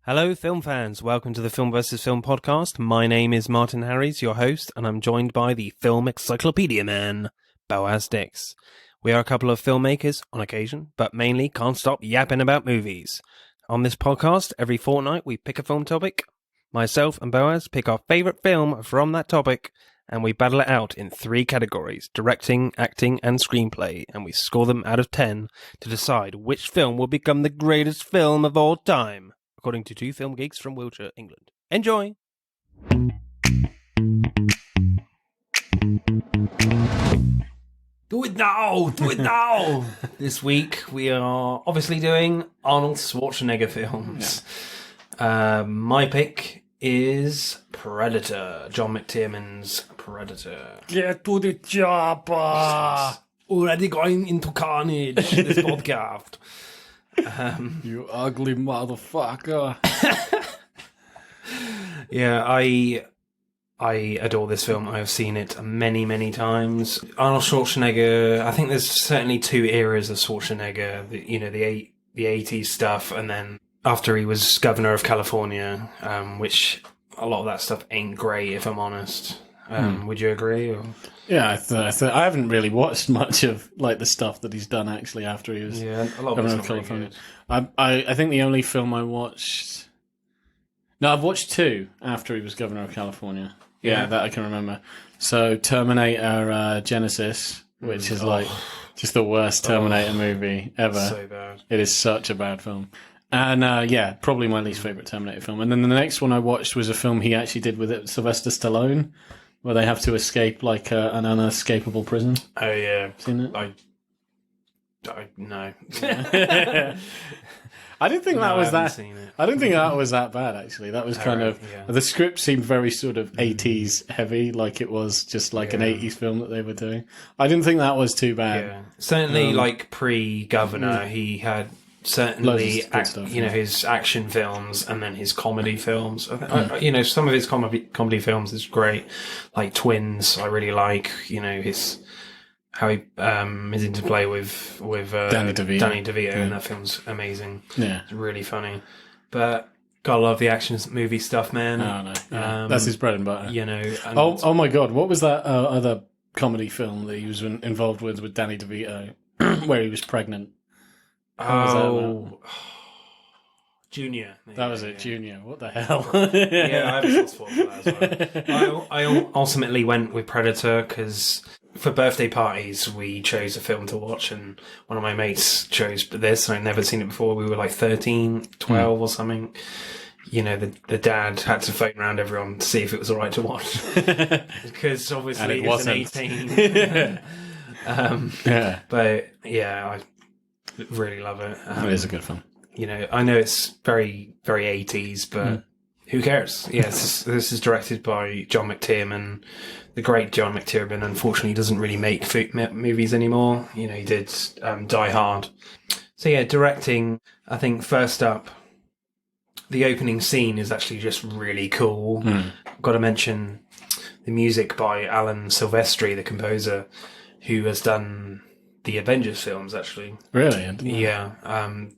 Hello, film fans. Welcome to the Film vs. Film podcast. My name is Martin Harries, your host, and I'm joined by the film encyclopedia man, Boaz Dix. We are a couple of filmmakers, on occasion, but mainly can't stop yapping about movies. On this podcast, every fortnight we pick a film topic. Myself and Boaz pick our favourite film from that topic, and we battle it out in 3 categories, directing, acting, and screenplay, and we score them out of 10 to decide which film will become the greatest film of all time, according to 2 film geeks from Wiltshire, England. Enjoy! Do it now! Do it now! This week we are obviously doing Arnold Schwarzenegger films. Yeah. My pick is Predator, John McTierman's Predator. Get to the chopper! Already going into carnage, this podcast. You ugly motherfucker. Yeah, I adore this film. I have seen it many, many times. Arnold Schwarzenegger, I think there's certainly 2 eras of Schwarzenegger. The 80s stuff, and then after he was governor of California, which a lot of that stuff ain't great, if I'm honest. Would you agree? Or? Yeah, I haven't really watched much of like the stuff that he's done actually after he was a lot governor of of California. I think the only film I watched. No, I've watched 2 after he was governor of California. Yeah, that I can remember. So Terminator Genesis, which is like just the worst Terminator movie ever. So bad. It is such a bad film. And probably my least favourite Terminator film. And then the next one I watched was a film he actually did with Sylvester Stallone, where they have to escape like an unescapable prison. Oh yeah, seen it? No. I didn't think that was that. Seen it. I didn't think that was that bad actually. That was kind of the script seemed very sort of 80s heavy, like it was just like an 80s film that they were doing. I didn't think that was too bad. Yeah, certainly like pre-governor, he had certainly stuff, his action films and then his comedy films. Some of his comedy films is great, like Twins. I really like his. How his interplay with Danny DeVito, and that film's amazing. Yeah, it's really funny. But gotta love the action movie stuff, man. Oh no, yeah. That's his bread and butter. And oh my god, what was that other comedy film that he was involved with Danny DeVito, where he was pregnant? Junior. That was it, Junior. What the hell? Yeah, I have a soft spot for that as well. I ultimately went with Predator because for birthday parties we chose a film to watch, and one of my mates chose this, and I'd never seen it before. We were like 13, 12 or something. The dad had to phone around everyone to see if it was all right to watch because obviously it's an 18. But yeah, I really love it. It is a good film. I know it's very, very 80s, but who cares? Yeah, this is directed by John McTiernan, the great John McTiernan. Unfortunately, doesn't really make movies anymore. He did Die Hard. So yeah, directing, I think first up, the opening scene is actually just really cool. Got to mention the music by Alan Silvestri, the composer, who has done the Avengers films, actually. Really? Yeah.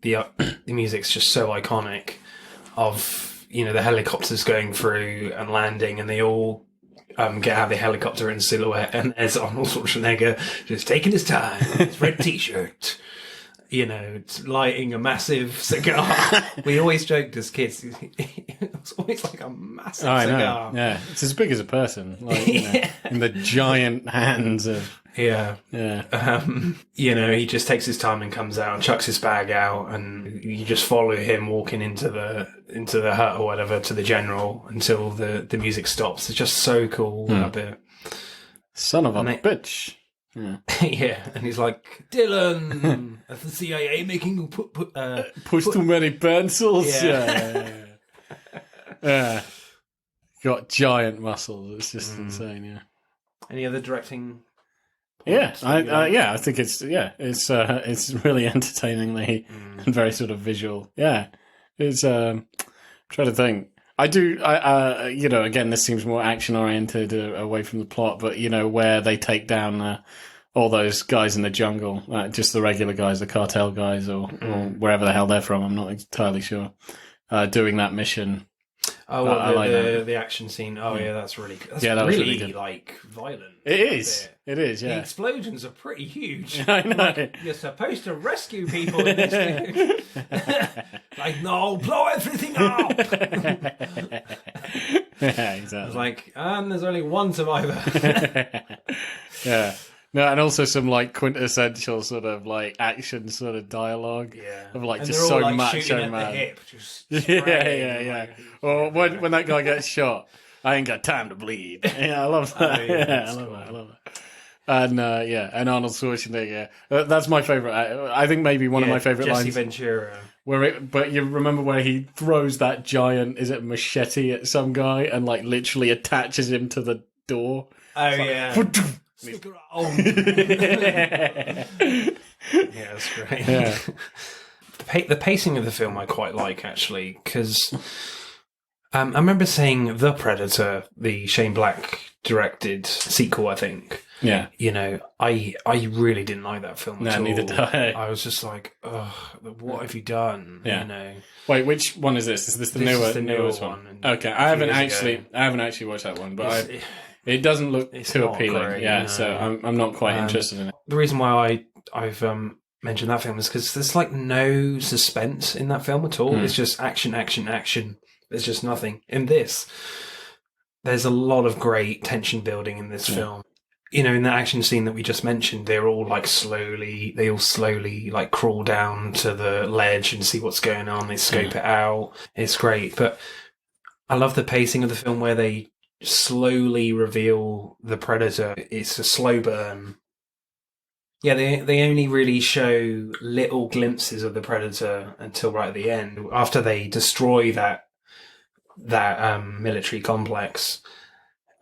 The music's just so iconic of, the helicopters going through and landing, and they all get out of the helicopter in silhouette, and there's Arnold Schwarzenegger just taking his time, his red t-shirt, lighting a massith cigar. We always joked as kids, it's always like a massive cigar. Know. Yeah, it's as big as a person, like, in the giant hands of... Yeah. He just takes his time and comes out and chucks his bag out, and you just follow him walking into the hut or whatever to the general until the music stops. It's just so cool, that bit. Son of a bitch. Yeah. Yeah, and he's like, Dylan, the CIA making you push too many pencils. Yeah. Got giant muscles. It's just insane. Yeah. Any other directing? Yeah, I think it's really entertainingly and very sort of visual. Yeah, it's trying to think. I do. Again, this seems more action oriented, away from the plot. But where they take down all those guys in the jungle, just the regular guys, the cartel guys, or wherever the hell they're from. I'm not entirely sure. doing that mission. Oh, I like that. the action scene. Oh, yeah, that's really good. That's that was really good. like, violent. It is. It is, yeah. The explosions are pretty huge. I know. Like, you're supposed to rescue people in this game. Like, no, blow everything up! Yeah, exactly. I was like, there's only one survivor. Yeah. No, and also some like quintessential sort of like action sort of dialogue of like and just all, so like, macho shooting man. at the hip, just Yeah. Or when that guy gets shot, I ain't got time to bleed. Yeah, I love that. I love that. And and Arnold Schwarzenegger. That's my favorite. I think maybe one of my favorite Jesse lines. Ventura. But you remember where he throws that giant, is it machete at some guy and like literally attaches him to the door? Oh, yeah. Stick around. Yeah, that's great. Yeah. The pacing of the film I quite like, actually, because I remember seeing The Predator, the Shane Black directed sequel, I think. Yeah. You know, I really didn't like that film at all. Neither did I. I was just like, ugh, what have you done? Yeah. You know. Wait, which one is this? Is this the newest one? Okay, I haven't actually watched that one, but it doesn't look too appealing. Great, yeah, so I'm not quite interested in it. The reason why I've mentioned that film is because there's like no suspense in that film at all. It's just action. There's just nothing. In this, there's a lot of great tension building in this film. You know, in that action scene that we just mentioned, they all slowly like crawl down to the ledge and see what's going on. They scope it out. It's great. But I love the pacing of the film where they slowly reveal the Predator. It's a slow burn. Yeah, they only really show little glimpses of the Predator until right at the end. After they destroy that military complex,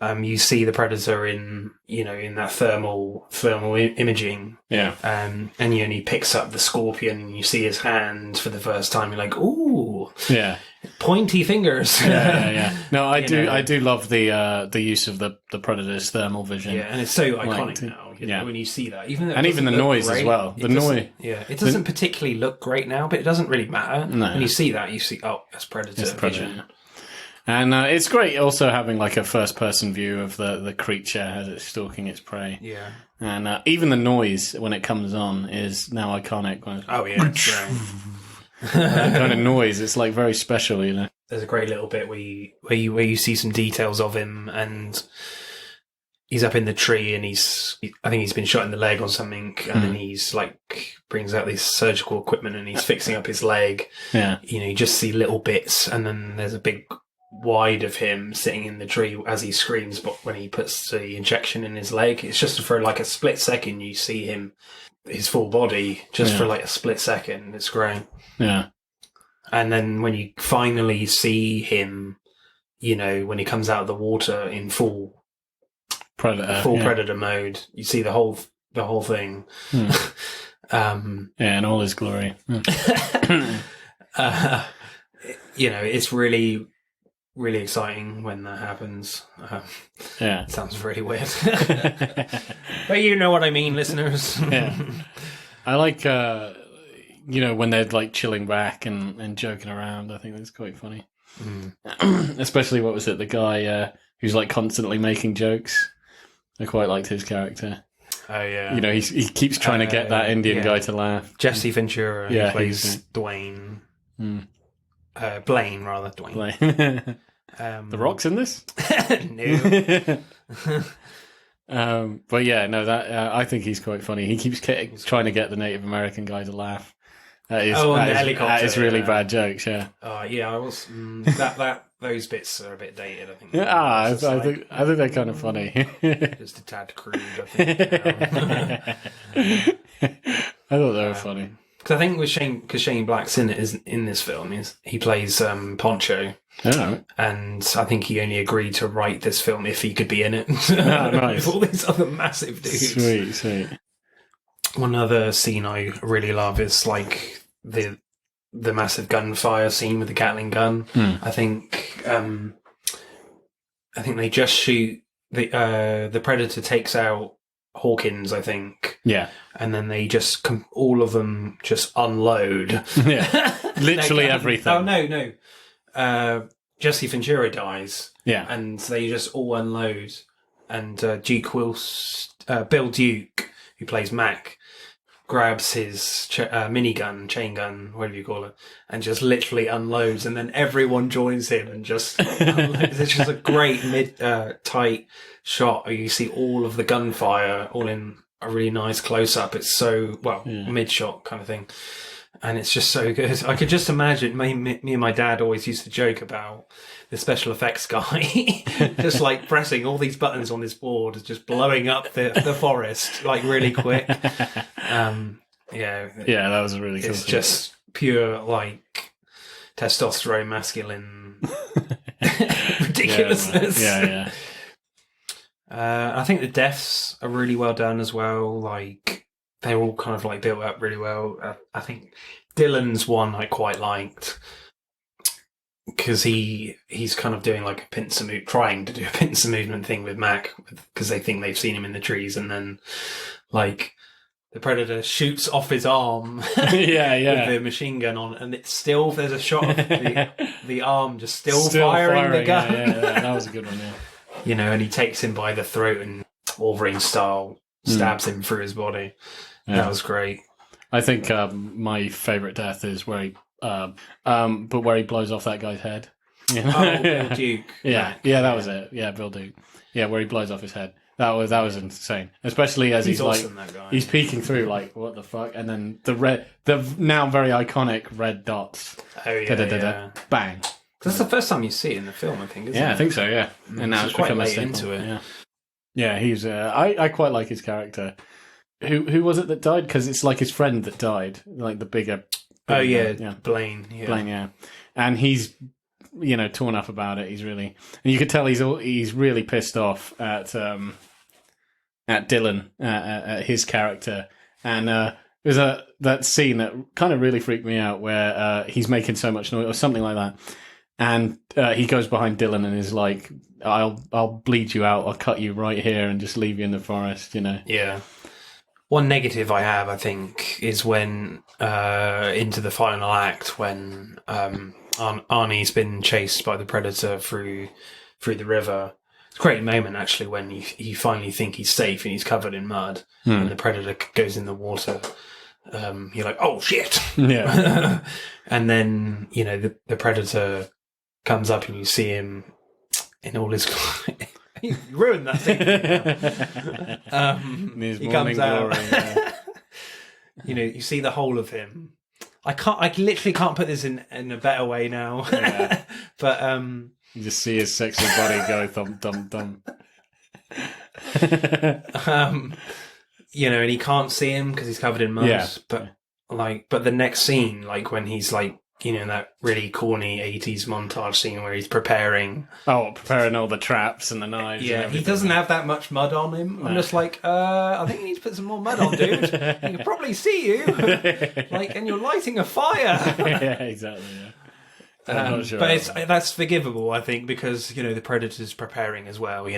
you see the Predator in that thermal imaging. Yeah. And he picks up the scorpion and you see his hand for the first time. You're like, ooh. Yeah. Pointy fingers. Yeah. No, I do love the use of the Predator's thermal vision. Yeah, and it's so iconic now. When you see that, even the noise as well. The noise. Yeah, it doesn't particularly look great now, but it doesn't really matter. No. When you see that, you see, oh, that's Predator vision. And it's great also having like a first-person view of the creature as it's stalking its prey. Yeah. And even the noise when it comes on is now iconic. Oh yeah, it's great. That kind of noise, it's like very special, you know. There's a great little bit where you see some details of him, and he's up in the tree, and I think he's been shot in the leg or something, and then he's like brings out this surgical equipment and he's fixing up his leg. Yeah. You know, you just see little bits, and then there's a big wide of him sitting in the tree as he screams, but when he puts the injection in his leg, it's just for like a split second you see his full body just for like a split second. It's great. Yeah. And then when you finally see him, you know, when he comes out of the water in full predator mode, you see the whole thing. In all his glory. You know, it's really really exciting when that happens. It sounds really weird. But you know what I mean, listeners. I like, when they're like chilling back and joking around. I think that's quite funny. Especially, what was it, the guy who's like constantly making jokes. I quite liked his character. Oh, yeah. You know, he keeps trying to get that Indian guy to laugh. Jesse Ventura, who plays Dwayne. Blaine, rather. Dwayne. The Rock's in this? No. But yeah, no, that I think he's quite funny. He keeps trying to get the Native American guy to laugh. That is really bad jokes. Yeah. Yeah, I was those bits are a bit dated. I think. I think they're kind of funny. Just a tad crude. I think. I thought they were funny. Because I think because Shane Black's in this film, he plays Poncho. Oh. And I think he only agreed to write this film if he could be in it. Nice. With all these other massive dudes. Sweet. One other scene I really love is like the massive gunfire scene with the Gatling gun. I think they just shoot the Predator takes out Hawkins, I think. Yeah. And then they just all of them just unload. Yeah. Literally everything. Oh no. Jesse Ventura dies. Yeah. And they just all unload. And Bill Duke, who plays Mac, grabs his minigun, chain gun, whatever you call it, and just literally unloads, and then everyone joins him and just unloads. It's just a great tight shot where you see all of the gunfire all in a really nice close-up. It's so, mid-shot kind of thing. And it's just so good. I could just imagine, me and my dad always used to joke about the special effects guy just like pressing all these buttons on this board, just blowing up the forest like really quick. Yeah, that was a really cool It's thing. just pure like testosterone, masculine ridiculousness. Yeah. I think the deaths are really well done as well. Like they're all kind of like built up really well. I think Dylan's one I quite liked because he's kind of doing like trying to do a pincer movement thing with Mac because they think they've seen him in the trees, and then like the Predator shoots off his arm with the machine gun on, and it's still, there's a shot of the arm just still firing the gun. Yeah, that was a good one, yeah. You know, and he takes him by the throat and Wolverine style stabs him through his body. Yeah. That was great. I think my favourite death is where he blows off that guy's head. You know? Oh, Bill Duke. Yeah, that was it. Yeah, Bill Duke. Yeah, where he blows off his head. That was insane. Especially as he's awesome, like, that guy. he's peeking through, like, what the fuck? And then the now very iconic red dots. Oh yeah, bang. That's the first time you see it in the film, I think, isn't it? Yeah, I think so, yeah. And now it's quite become late a into it. Yeah, he's. I quite like his character. Who was it that died? Because it's like his friend that died, like the bigger. Oh yeah, Blaine. Yeah. Blaine, yeah, and he's torn up about it. He's really, and you could tell he's really pissed off at Dylan, at his character, and there's that scene that kind of really freaked me out where he's making so much noise or something like that. And he goes behind Dylan and is like, I'll bleed you out. I'll cut you right here and just leave you in the forest, Yeah. One negative I have, I think, is when into the final act when Arnie's been chased by the Predator through the river. It's a great moment, actually, when you finally think he's safe and he's covered in mud and the Predator goes in the water. You're like, oh, shit. Yeah. And then, the Predator comes up and you see him in all his... You ruined that thing. He comes out. Glory, yeah. You see the whole of him. I literally can't put this in a better way now. Yeah. But you just see his sexy body go thump thump thump. And he can't see him because he's covered in mud. Yeah. But the next scene, like when he's like, that really corny 80s montage scene where he's preparing all the traps and the knives. Yeah, and he doesn't have that much mud on him. No. I'm just like, I think you need to put some more mud on, dude. He can probably see you. And you're lighting a fire. Yeah, exactly, yeah. I'm not sure but that's forgivable, I think, because the Predator's preparing as well.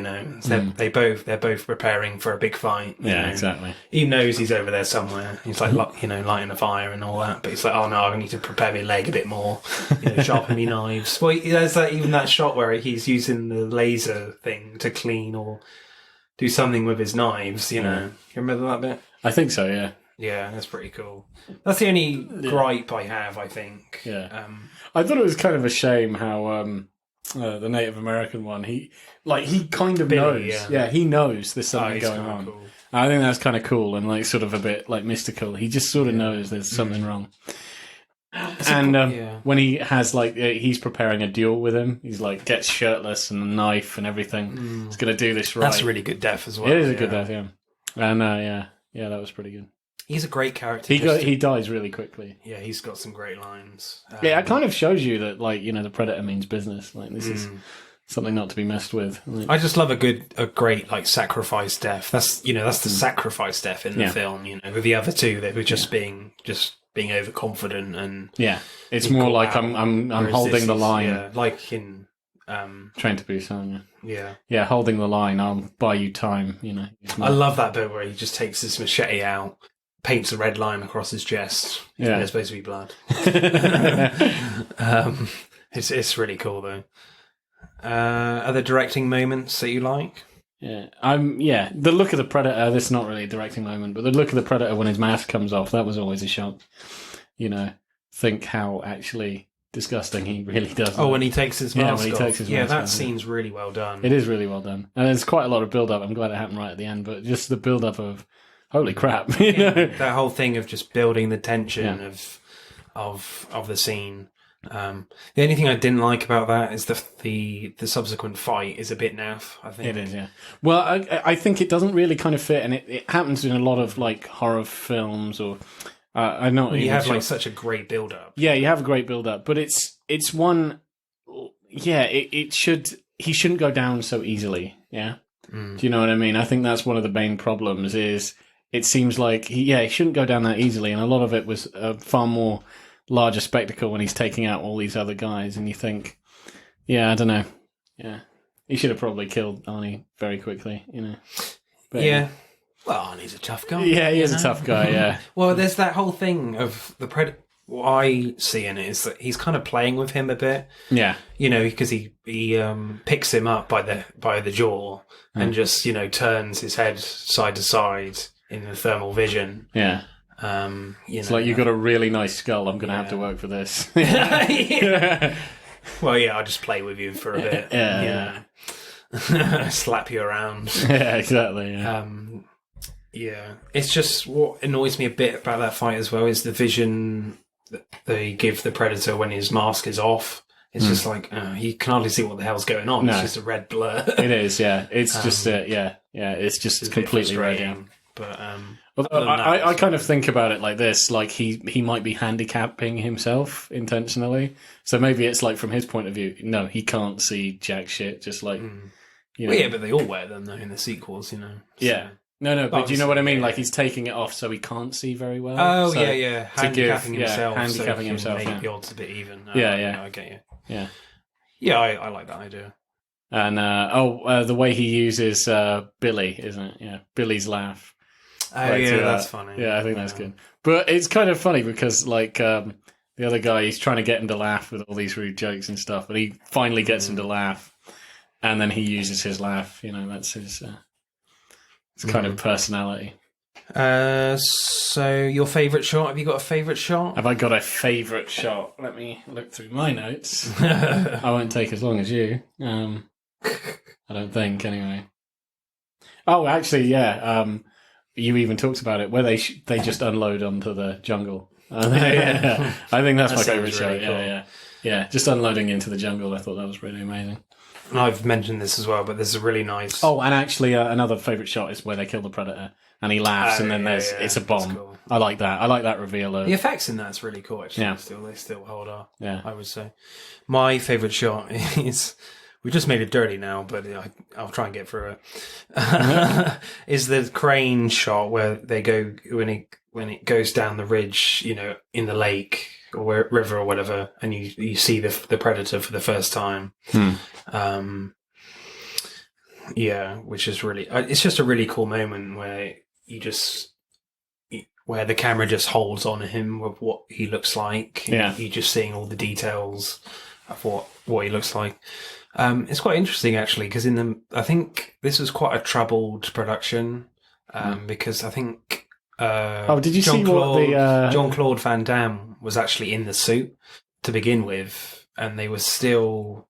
So they're both preparing for a big fight. Yeah, exactly. He knows he's over there somewhere. He's like, lighting a fire and all that. But he's like, oh no, I need to prepare my leg a bit more. Sharpen my knives. Well, there's even that shot where he's using the laser thing to clean or do something with his knives. You remember that bit? I think so. Yeah. Yeah, that's pretty cool. That's the only gripe I have, I think. Yeah. I thought it was kind of a shame how the Native American one, he kind of Billy, knows. Yeah, he knows there's something going on. Cool. I think that's kind of cool and sort of a bit mystical. He just sort of knows there's something wrong. And when he has he's preparing a duel with him, he's gets shirtless and a knife and everything. He's going to do this right. That's a really good death as well. It is a good death, yeah. And that was pretty good. He's a great character. He dies really quickly. Yeah, he's got some great lines. It kind of shows you that, the Predator means business. This is something not to be messed with. I just love a great sacrifice death. That's the sacrifice death in the film. With the other two, they were just being overconfident and it's more like I'm holding the line. Yeah, like in Train to Busan. Yeah. Holding the line. I'll buy you time. I love that bit where he just takes his machete out, paints a red line across his chest. There's supposed to be blood. It's really cool though. Are there directing moments that you like? The look of the Predator. This is not really a directing moment, but the look of the Predator when his mask comes off, that was always a shock. Think how actually disgusting he really does. Oh, when he takes his mask off. When he takes his mask that off, scene's really well done. It is really well done. And there's quite a lot of build-up. I'm glad it happened right at the end, but just the build-up of, holy crap. That whole thing of just building the tension of the scene. The only thing I didn't like about that is the subsequent fight is a bit naff, I think. It is, yeah. Well, I think it doesn't really kind of fit, and it happens in a lot of like horror films or... I know you have like such a great build up. Yeah, you have a great build up, but it's one. Yeah, he shouldn't go down so easily. Yeah, do you know what I mean? I think that's one of the main problems. Is it seems like he shouldn't go down that easily, and a lot of it was a far more larger spectacle when he's taking out all these other guys, and you think, I don't know, he should have probably killed Arnie very quickly, But, Well, Arnie's a tough guy. Yeah, he is a tough guy, yeah. Well, there's that whole thing of the Predator. What I see in it is that he's kind of playing with him a bit. Yeah. Because he picks him up by the jaw and just, turns his head side to side in the thermal vision. Yeah. It's like, you've got a really nice skull. I'm going to have to work for this. Well, I'll just play with you for a bit. Yeah. Slap you around. Yeah, exactly. Yeah. It's just what annoys me a bit about that fight as well is the vision that they give the Predator when his mask is off. It's just like, you can hardly see what the hell's going on. No. It's just a red blur. It is, yeah. It's just, it's just completely red. Yeah. But, I kind of think about it like this, like he might be handicapping himself intentionally. So maybe it's like from his point of view, no, he can't see jack shit, just like, Well, yeah, but they all wear them though in the sequels, So. Yeah. No, but do you know what I mean? Like he's taking it off so he can't see very well. Oh, so yeah. Handicapping himself. Handicapping himself. Make the odds a bit even. Yeah. I get you. Yeah. Yeah, I like that idea. And, the way he uses Billy, isn't it? Yeah, Billy's laugh. Oh, that's funny. Yeah, I think that's good. But it's kind of funny because, like, the other guy, he's trying to get him to laugh with all these rude jokes and stuff, but he finally gets him to laugh, and then he uses his laugh. That's his... It's kind of personality. So your favourite shot? Have you got a favourite shot? Have I got a favourite shot? Let me look through my notes. I won't take as long as you. I don't think, anyway. Oh, actually, yeah. You even talked about it, where they just unload onto the jungle. I think that's my favourite shot. Really cool. Yeah. Just unloading into the jungle. I thought that was really amazing. And I've mentioned this as well, but this is a really nice... Oh, and actually another favourite shot is where they kill the Predator and he laughs and then it's a bomb. Cool. I like that. I like that reveal. The effects in that's really cool, actually. Yeah. They still hold up, yeah. I would say. My favourite shot is... We just made it dirty now, but I'll try and get through it. Is the crane shot where they go... When it goes down the ridge, in the lake... or river or whatever, and you see the Predator for the first time. Which is really... it's just a really cool moment where where the camera just holds on him with what he looks like. Yeah. You're just seeing all the details of what he looks like. It's quite interesting, actually, because I think this was quite a troubled production, because I think... did you see what the... Jean-Claude Van Damme was actually in the suit to begin with, and they were still...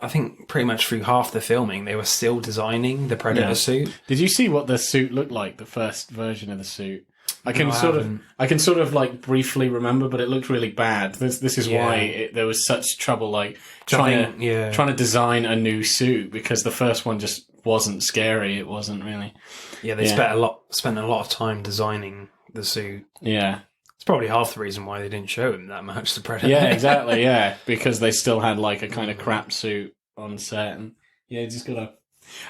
I think pretty much through half the filming, they were still designing the Predator suit. Did you see what the suit looked like, the first version of the suit? I can sort of like briefly remember, but it looked really bad. This is why there was such trouble, like trying to design a new suit, because the first one just wasn't scary. It wasn't really. Yeah, they spent a lot of time designing the suit. Yeah. It's probably half the reason why they didn't show him that much, the Predator. Yeah, exactly, yeah. Because they still had like a kind of crap suit on set. And just gotta...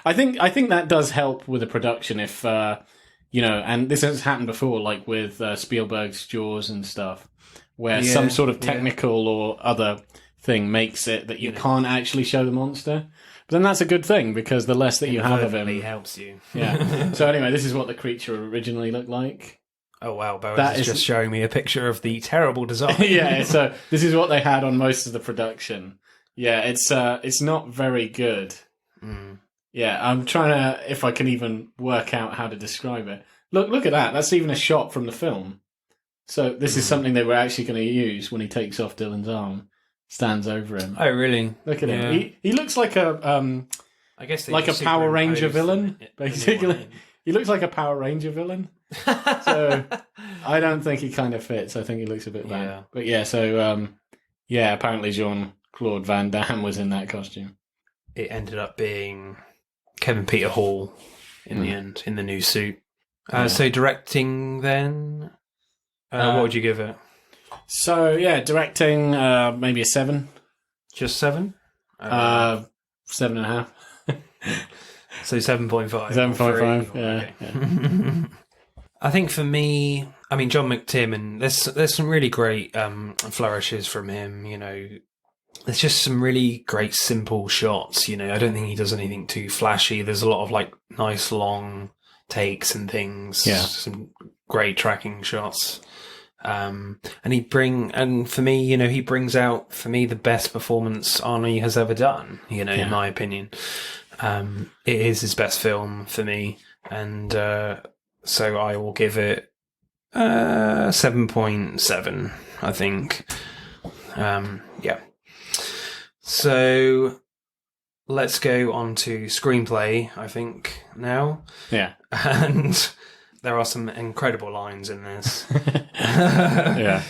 I think that does help with the production if, and this has happened before, like with Spielberg's Jaws and stuff, where some sort of technical or other thing makes it that you can't actually show the monster. But then that's a good thing, because the less that you have of him helps you. Yeah. So anyway, this is what the creature originally looked like. Oh wow, Boaz is just showing me a picture of the terrible design. Yeah, so this is what they had on most of the production. Yeah, it's not very good. Yeah, I'm trying to, if I can even work out how to describe it. Look at that. That's even a shot from the film. So this is something they were actually going to use when he takes off Dylan's arm, stands over him. Oh, really? Look at him. He looks like a I guess like a Power Ranger villain, basically. He looks like a Power Ranger villain. So I don't think he kind of fits. I think he looks a bit bad. Yeah. But yeah, so apparently Jean-Claude Van Damme was in that costume. It ended up being Kevin Peter Hall in the end, in the new suit. So directing then, what would you give it? So yeah, directing maybe a 7. Just 7? 7.5. So 7.5. 7.5. Yeah. Okay. I think for me, I mean, John McTiernan, there's some really great flourishes from him. You know, there's just some really great simple shots. You know, I don't think he does anything too flashy. There's a lot of like nice long takes and things. Yeah. Some great tracking shots. And for me, you know, he brings out for me the best performance Arnie has ever done. You know, in my opinion, it is his best film for me, and so I will give it 7.7. I think. Yeah. So let's go on to screenplay, I think, now. Yeah. And there are some incredible lines in this. Yeah.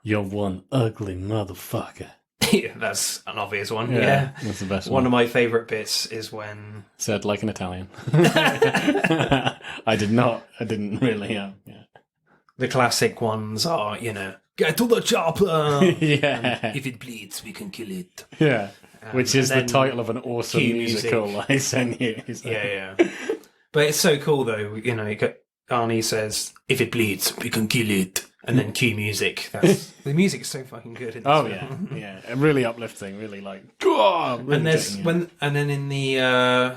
You're one ugly motherfucker. Yeah, that's an obvious one. Yeah, Yeah. that's the best one. One of my favourite bits is when... Said like an Italian. I didn't really, yeah. The classic ones are, you know, get to the chopper! Yeah. And if it bleeds, we can kill it. Yeah. Which is the then title of an awesome cue musical music. I sent you. Yeah. But it's so cool, though. You know, Arnie says, if it bleeds, we can kill it. And then cue music. The music is so fucking good in this film. Yeah. Really uplifting, really like, really And there's and then in the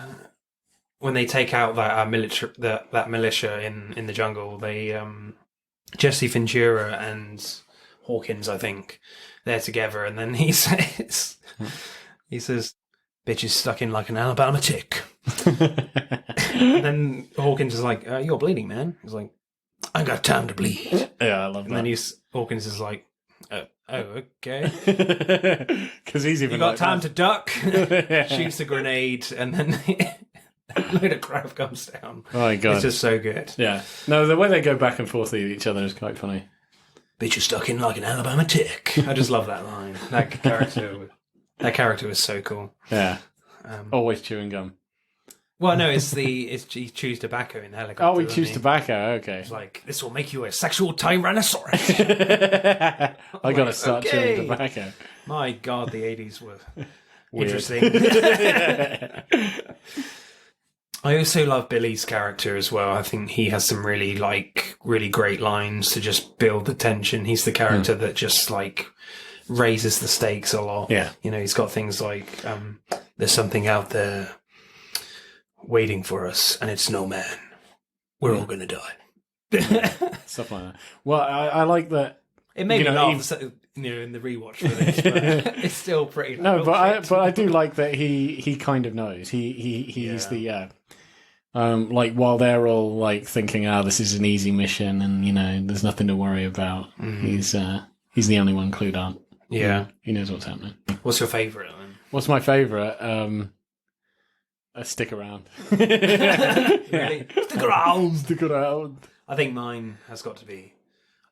when they take out that that militia in the jungle, they Jesse Ventura and Hawkins, I think, they're together, and then he says, "Bitch is stuck in like an Alabama tick." And then Hawkins is like, "You're bleeding, man." He's like, "I ain't got time to bleed." Yeah, I love that. And then Hawkins is like, "Oh, okay." Because he's even You got like time that. to duck? Shoots a grenade, and then a load of crap comes down. Oh my god. It's just so good. Yeah. No, the way they go back and forth with each other is quite funny. Bitch is stuck in like an Alabama tick. I just love that line. That character was so cool. Yeah. Always chewing gum. Well, no, he chews tobacco in the helicopter. Oh, he chews tobacco. Okay. It's like, this will make you a sexual tyrannosaurus. I gotta start chewing tobacco. My God, the 80s were Weird. interesting. I also love Billy's character as well. I think he has some really great lines to just build the tension. He's the character that just like raises the stakes a lot. Yeah. You know, he's got things like, there's something out there waiting for us, and it's no man. We're all gonna die. Stuff like that. Well, I like that. It made me laugh, in the rewatch for this, but it's still pretty. No, but I do like that he kind of knows. He's the like while they're all like thinking, this is an easy mission, and you know, there's nothing to worry about. He's the only one clued up. Yeah, he knows what's happening. What's your favourite then? What's my favourite? Stick around. Really? Stick around. Stick around. I think mine has got to be,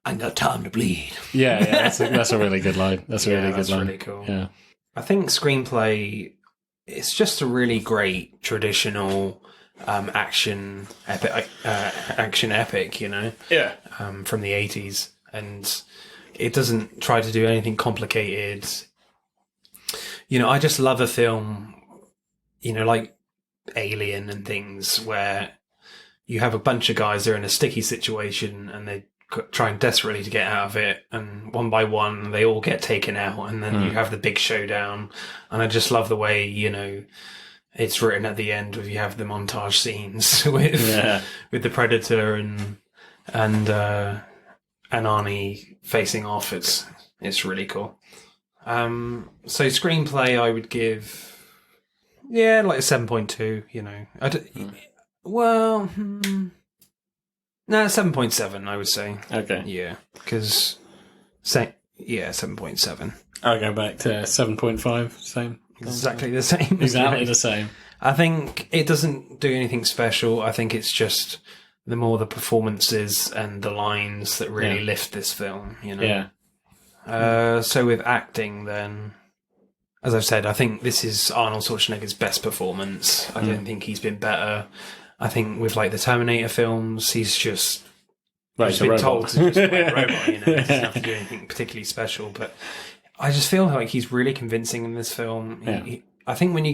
I ain't got time to bleed. Yeah, that's a really good line. That's a really good line. Really cool. Yeah. I think screenplay, it's just a really great traditional action epic, you know? Yeah. From the 80s. And it doesn't try to do anything complicated. You know, I just love a film, you know, like Alien and things, where you have a bunch of guys that are in a sticky situation and they're trying desperately to get out of it, and one by one they all get taken out, and then you have the big showdown. And I just love the way, you know, it's written at the end where you have the montage scenes with the Predator and Arnie facing off. It's really cool. So screenplay, I would give, like a 7.2. You know, well, no, 7.7. I would say. Okay. Yeah, because 7.7. I'll go back to 7.5. Same. Exactly the same. Exactly the same. I think it doesn't do anything special. I think it's just the performances and the lines that really lift this film, you know? Yeah. So with acting then, as I've said, I think this is Arnold Schwarzenegger's best performance. I don't think he's been better. I think with like the Terminator films, he's just been told to just play a robot, you know? He doesn't have to do anything particularly special, but I just feel like he's really convincing in this film. I think when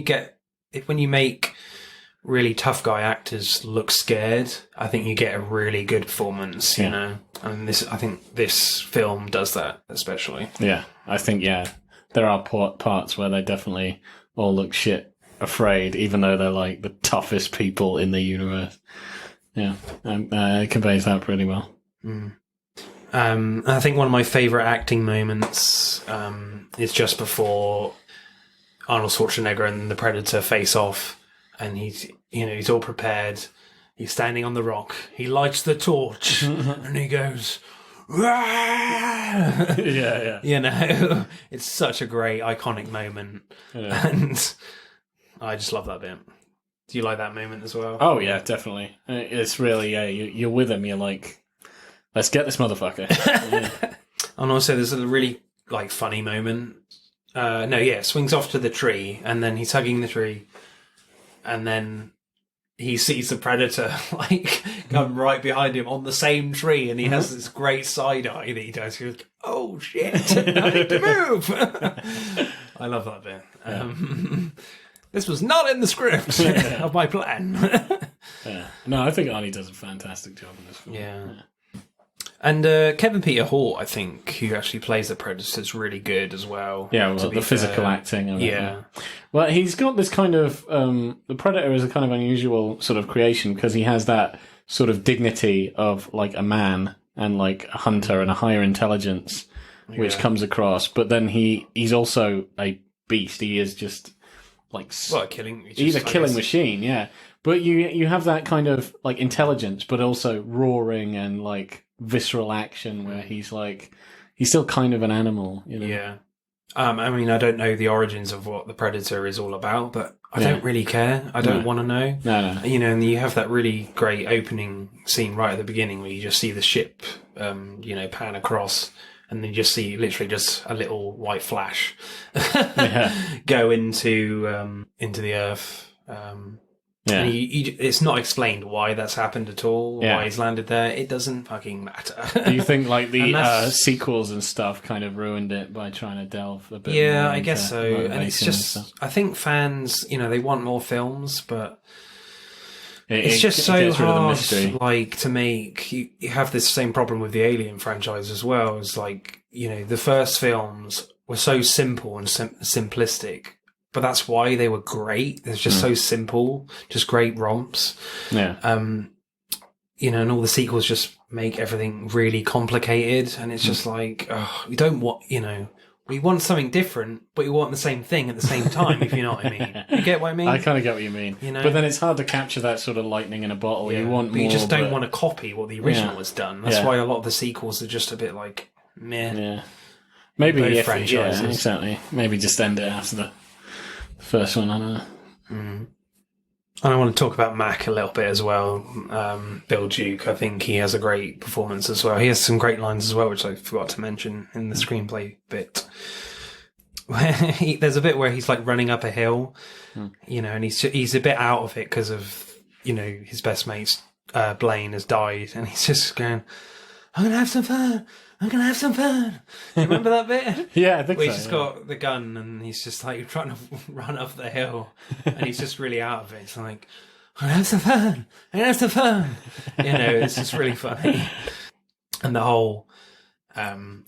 you make really tough guy actors look scared, I think you get a really good performance, you know. And I think this film does that especially. Yeah, I think there are parts where they definitely all look shit afraid, even though they're like the toughest people in the universe. Yeah, it conveys that pretty well. I think one of my favourite acting moments is just before Arnold Schwarzenegger and the Predator face off, and he's all prepared. He's standing on the rock. He lights the torch, and he goes, "Rah!" You know, it's such a great iconic moment, and I just love that bit. Do you like that moment as well? Oh yeah, definitely. It's really you're with him. You're like, let's get this motherfucker. And also, there's a really like funny moment. Swings off to the tree, and then he's hugging the tree, and then he sees the Predator like come right behind him on the same tree, and he has this great side eye that he does. He goes, "Oh shit, I need to move." I love that bit. This was not in the script of my plan. No, I think Arnie does a fantastic job in this film. Yeah. And Kevin Peter Hart, I think, who actually plays the Predator, is really good as well. Yeah, well, the physical acting of it. Yeah. Well, he's got this kind of... the Predator is a kind of unusual sort of creation because he has that sort of dignity of like a man and like a hunter and a higher intelligence, which comes across. But then he's also a beast. He is just like... Well, he's a killing machine, yeah. But you have that kind of like intelligence, but also roaring and like... visceral action where he's still kind of an animal, you know? Yeah. I mean, I don't know the origins of what the Predator is all about, but I don't really care. I don't want to know. No. You know, and you have that really great opening scene right at the beginning where you just see the ship, pan across, and then you just see literally just a little white flash go into the earth. And it's not explained why that's happened at all, why he's landed there. It doesn't fucking matter. Do you think like the sequels and stuff kind of ruined it by trying to delve a bit more? Yeah, I guess so. And it's just, I think fans, they want more films, but it's just so hard to make. You have this same problem with the Alien franchise as well. It's like, the first films were so simple and simplistic. But that's why they were great. They're just so simple, just great romps. Yeah. And all the sequels just make everything really complicated. And it's just like, we don't want, we want something different, but we want the same thing at the same time, if you know what I mean. You get what I mean? I kind of get what you mean. But then it's hard to capture that sort of lightning in a bottle. Yeah. You want more. You just don't want to copy what the original has done. That's why a lot of the sequels are just a bit like, meh. Yeah. Maybe franchises. Yeah, exactly. Maybe just end it after the first one, I don't know. And I want to talk about Mac a little bit as well. Bill Duke, I think he has a great performance as well. He has some great lines as well, which I forgot to mention in the screenplay bit. There's a bit where he's like running up a hill, and he's a bit out of it because of, his best mate's Blaine has died, and he's just going, "I'm going to have some fun. I'm going to have some fun." You remember that bit? Yeah, I think Where so. He's just got the gun and he's just like trying to run up the hill and he's just really out of it. It's like, "I'm going to have some fun. I'm going to have some fun." It's just really funny. And the whole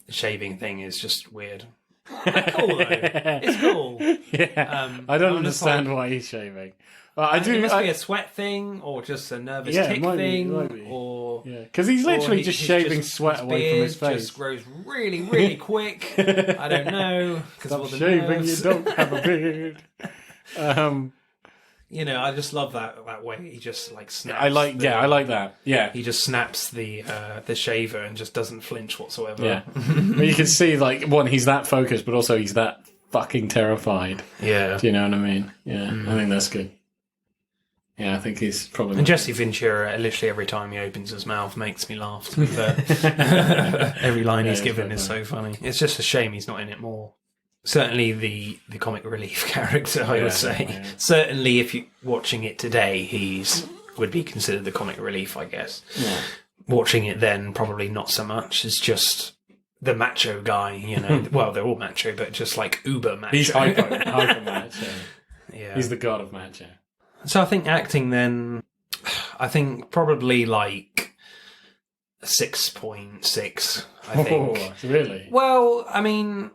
shaving thing is just weird. Cool though. It's cool. Yeah. I don't understand why he's shaving. I do. It must be a sweat thing, or just a nervous tick thing, or because he's literally just shaving sweat away from his face. Just grows really, really quick. I don't know. Stop shaving. You don't have a beard. You know, I just love that way. He just like snaps. I like that. Yeah, he just snaps the shaver and just doesn't flinch whatsoever. Yeah, but you can see like he's that focused, but also he's that fucking terrified. Yeah, do you know what I mean? Yeah, I think that's good. Yeah, I think he's probably. And Jesse Ventura, literally every time he opens his mouth, makes me laugh. To be fair. Every line he's given is so funny. It's just a shame he's not in it more. Certainly the comic relief character, I would say. Yeah. Certainly, if you're watching it today, would be considered the comic relief, I guess. Yeah. Watching it then, probably not so much. It's just the macho guy, you know. Well, they're all macho, but just like uber macho. He's hyper macho. Yeah. He's the god of macho. So I think acting then, I think probably like 6.6, I think. Oh, really? Well, I mean,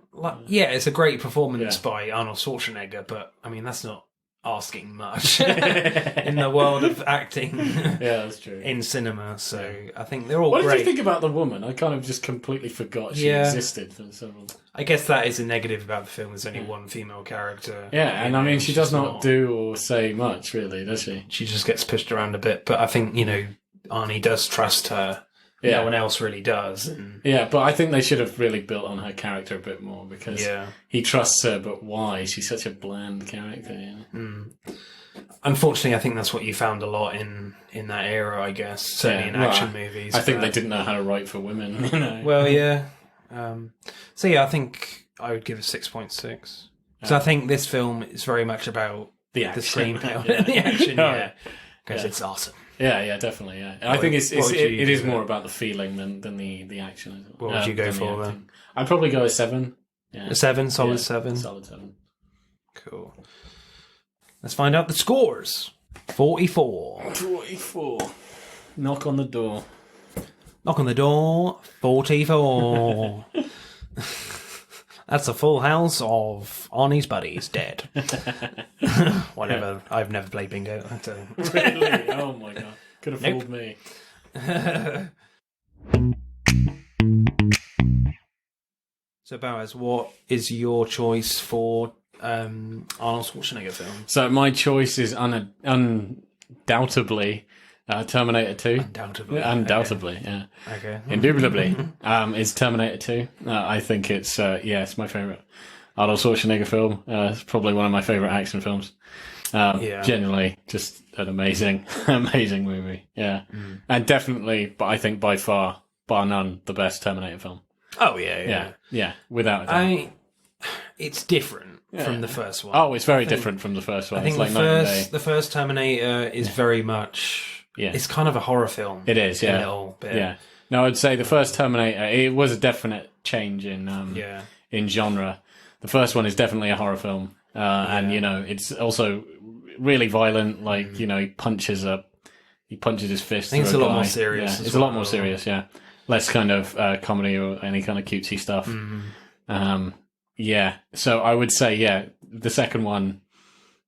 yeah, it's a great performance by Arnold Schwarzenegger, but I mean, that's not asking much in the world of acting. Yeah, that's true. In cinema, so I think they're all great. What did you think about the woman? I kind of just completely forgot she existed for several. I guess that is a negative about the film. There's only one female character. Yeah, and I mean, she does not do or say much, really, does she? She just gets pushed around a bit, but I think, you know, Arnie does trust her. Yeah. No one else really does. Yeah, but I think they should have really built on her character a bit more, because he trusts her, but why? She's such a bland character. You know? Unfortunately, I think that's what you found a lot in that era, I guess. Certainly in action movies. I think they didn't know how to write for women. You know? Well, yeah. So yeah, I think I would give it 6.6. So I think this film is very much about the screenplay, the action, because it's awesome. Yeah, definitely. Yeah, I think it is more about the feeling than the action. What would you go for then? I'd probably go a 7. Yeah. A 7, solid 7. Solid 7. Cool. Let's find out the scores. 44. 44. Knock on the door. Knock on the door. 44. That's a full house of Arnie's buddies dead. Whatever. I've never played bingo. Really? Oh my god. Could have fooled me. So, Boaz, what is your choice for Arnold Schwarzenegger film? So my choice is undoubtedly Terminator 2. Undoubtedly, okay. Yeah. Okay. Indubitably, is Terminator 2. I think it's it's my favourite Arnold Schwarzenegger film. It's probably one of my favourite action films. Genuinely, just an amazing movie. Yeah. And definitely, but I think by far, bar none, the best Terminator film. Oh, yeah. Without a doubt. It's different from the first one. Oh, it's very different from the first one. I think the first Terminator is very much... Yeah. It's kind of a horror film. It is, yeah. A little bit. Yeah. No, I'd say the first Terminator, it was a definite change in genre. The first one is definitely a horror film. And, you know, it's also really violent. Like, you know, he punches his fist. I think it's a lot more serious. It's a lot more serious, yeah. Less kind of comedy or any kind of cutesy stuff. So I would say, the second one,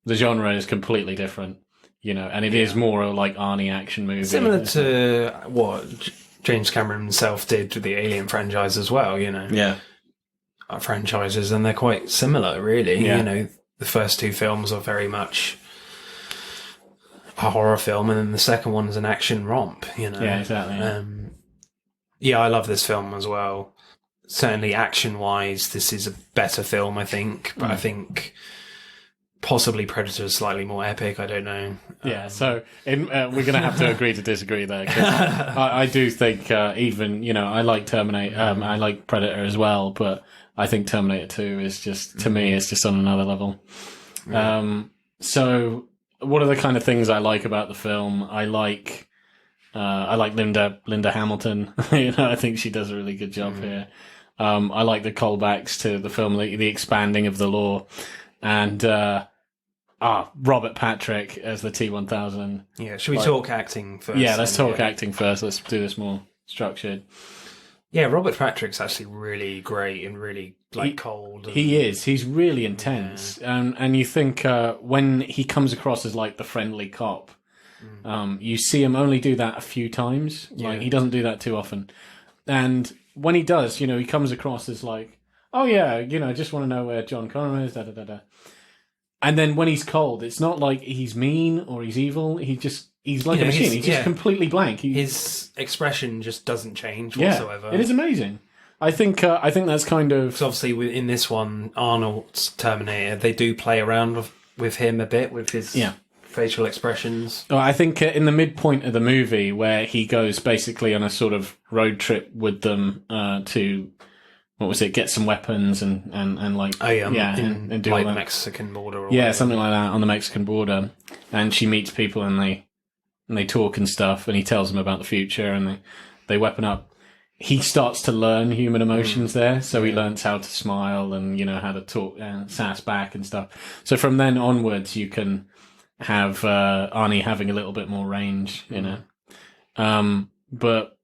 the genre is completely different. You know, and it is more like Arnie action movie. Similar to what James Cameron himself did with the Alien franchise as well, you know. Yeah. Franchises, and they're quite similar, really. Yeah. You know, the first two films are very much a horror film, and then the second one is an action romp, you know. Yeah, exactly. I love this film as well. Certainly action-wise, this is a better film, I think. But I think... possibly Predator's slightly more epic. I don't know. So we're going to have to agree to disagree there. 'Cause I do think even, you know, I like Terminator. I like Predator as well, but I think Terminator 2 is just, to me, it's just on another level. So what are the kind of things I like about the film? I like Linda Hamilton. You know, I think she does a really good job here. I like the callbacks to the film, the expanding of the law. And Robert Patrick as the T-1000. Yeah, should we talk acting first? Yeah, let's talk acting first. Let's do this more structured. Yeah, Robert Patrick's actually really great and really cold. And, he is. He's really intense, and you think when he comes across as like the friendly cop, you see him only do that a few times. Like he doesn't do that too often, and when he does, he comes across as like, oh yeah, I just want to know where John Connor is. Da da da da. And then when he's cold, it's not like he's mean or he's evil. He's like a machine. He's just completely blank. His expression just doesn't change whatsoever. It is amazing. I think that's kind of... Because obviously in this one, Arnold's Terminator, they do play around with him a bit, with his facial expressions. I think in the midpoint of the movie, where he goes basically on a sort of road trip with them to... What was it? Get some weapons and like and do like all that. Mexican border. Or whatever. Something like that on the Mexican border. And she meets people and they talk and stuff. And he tells them about the future and they weapon up. He starts to learn human emotions there, so he learns how to smile and how to talk and sass back and stuff. So from then onwards, you can have Arnie having a little bit more range, Robert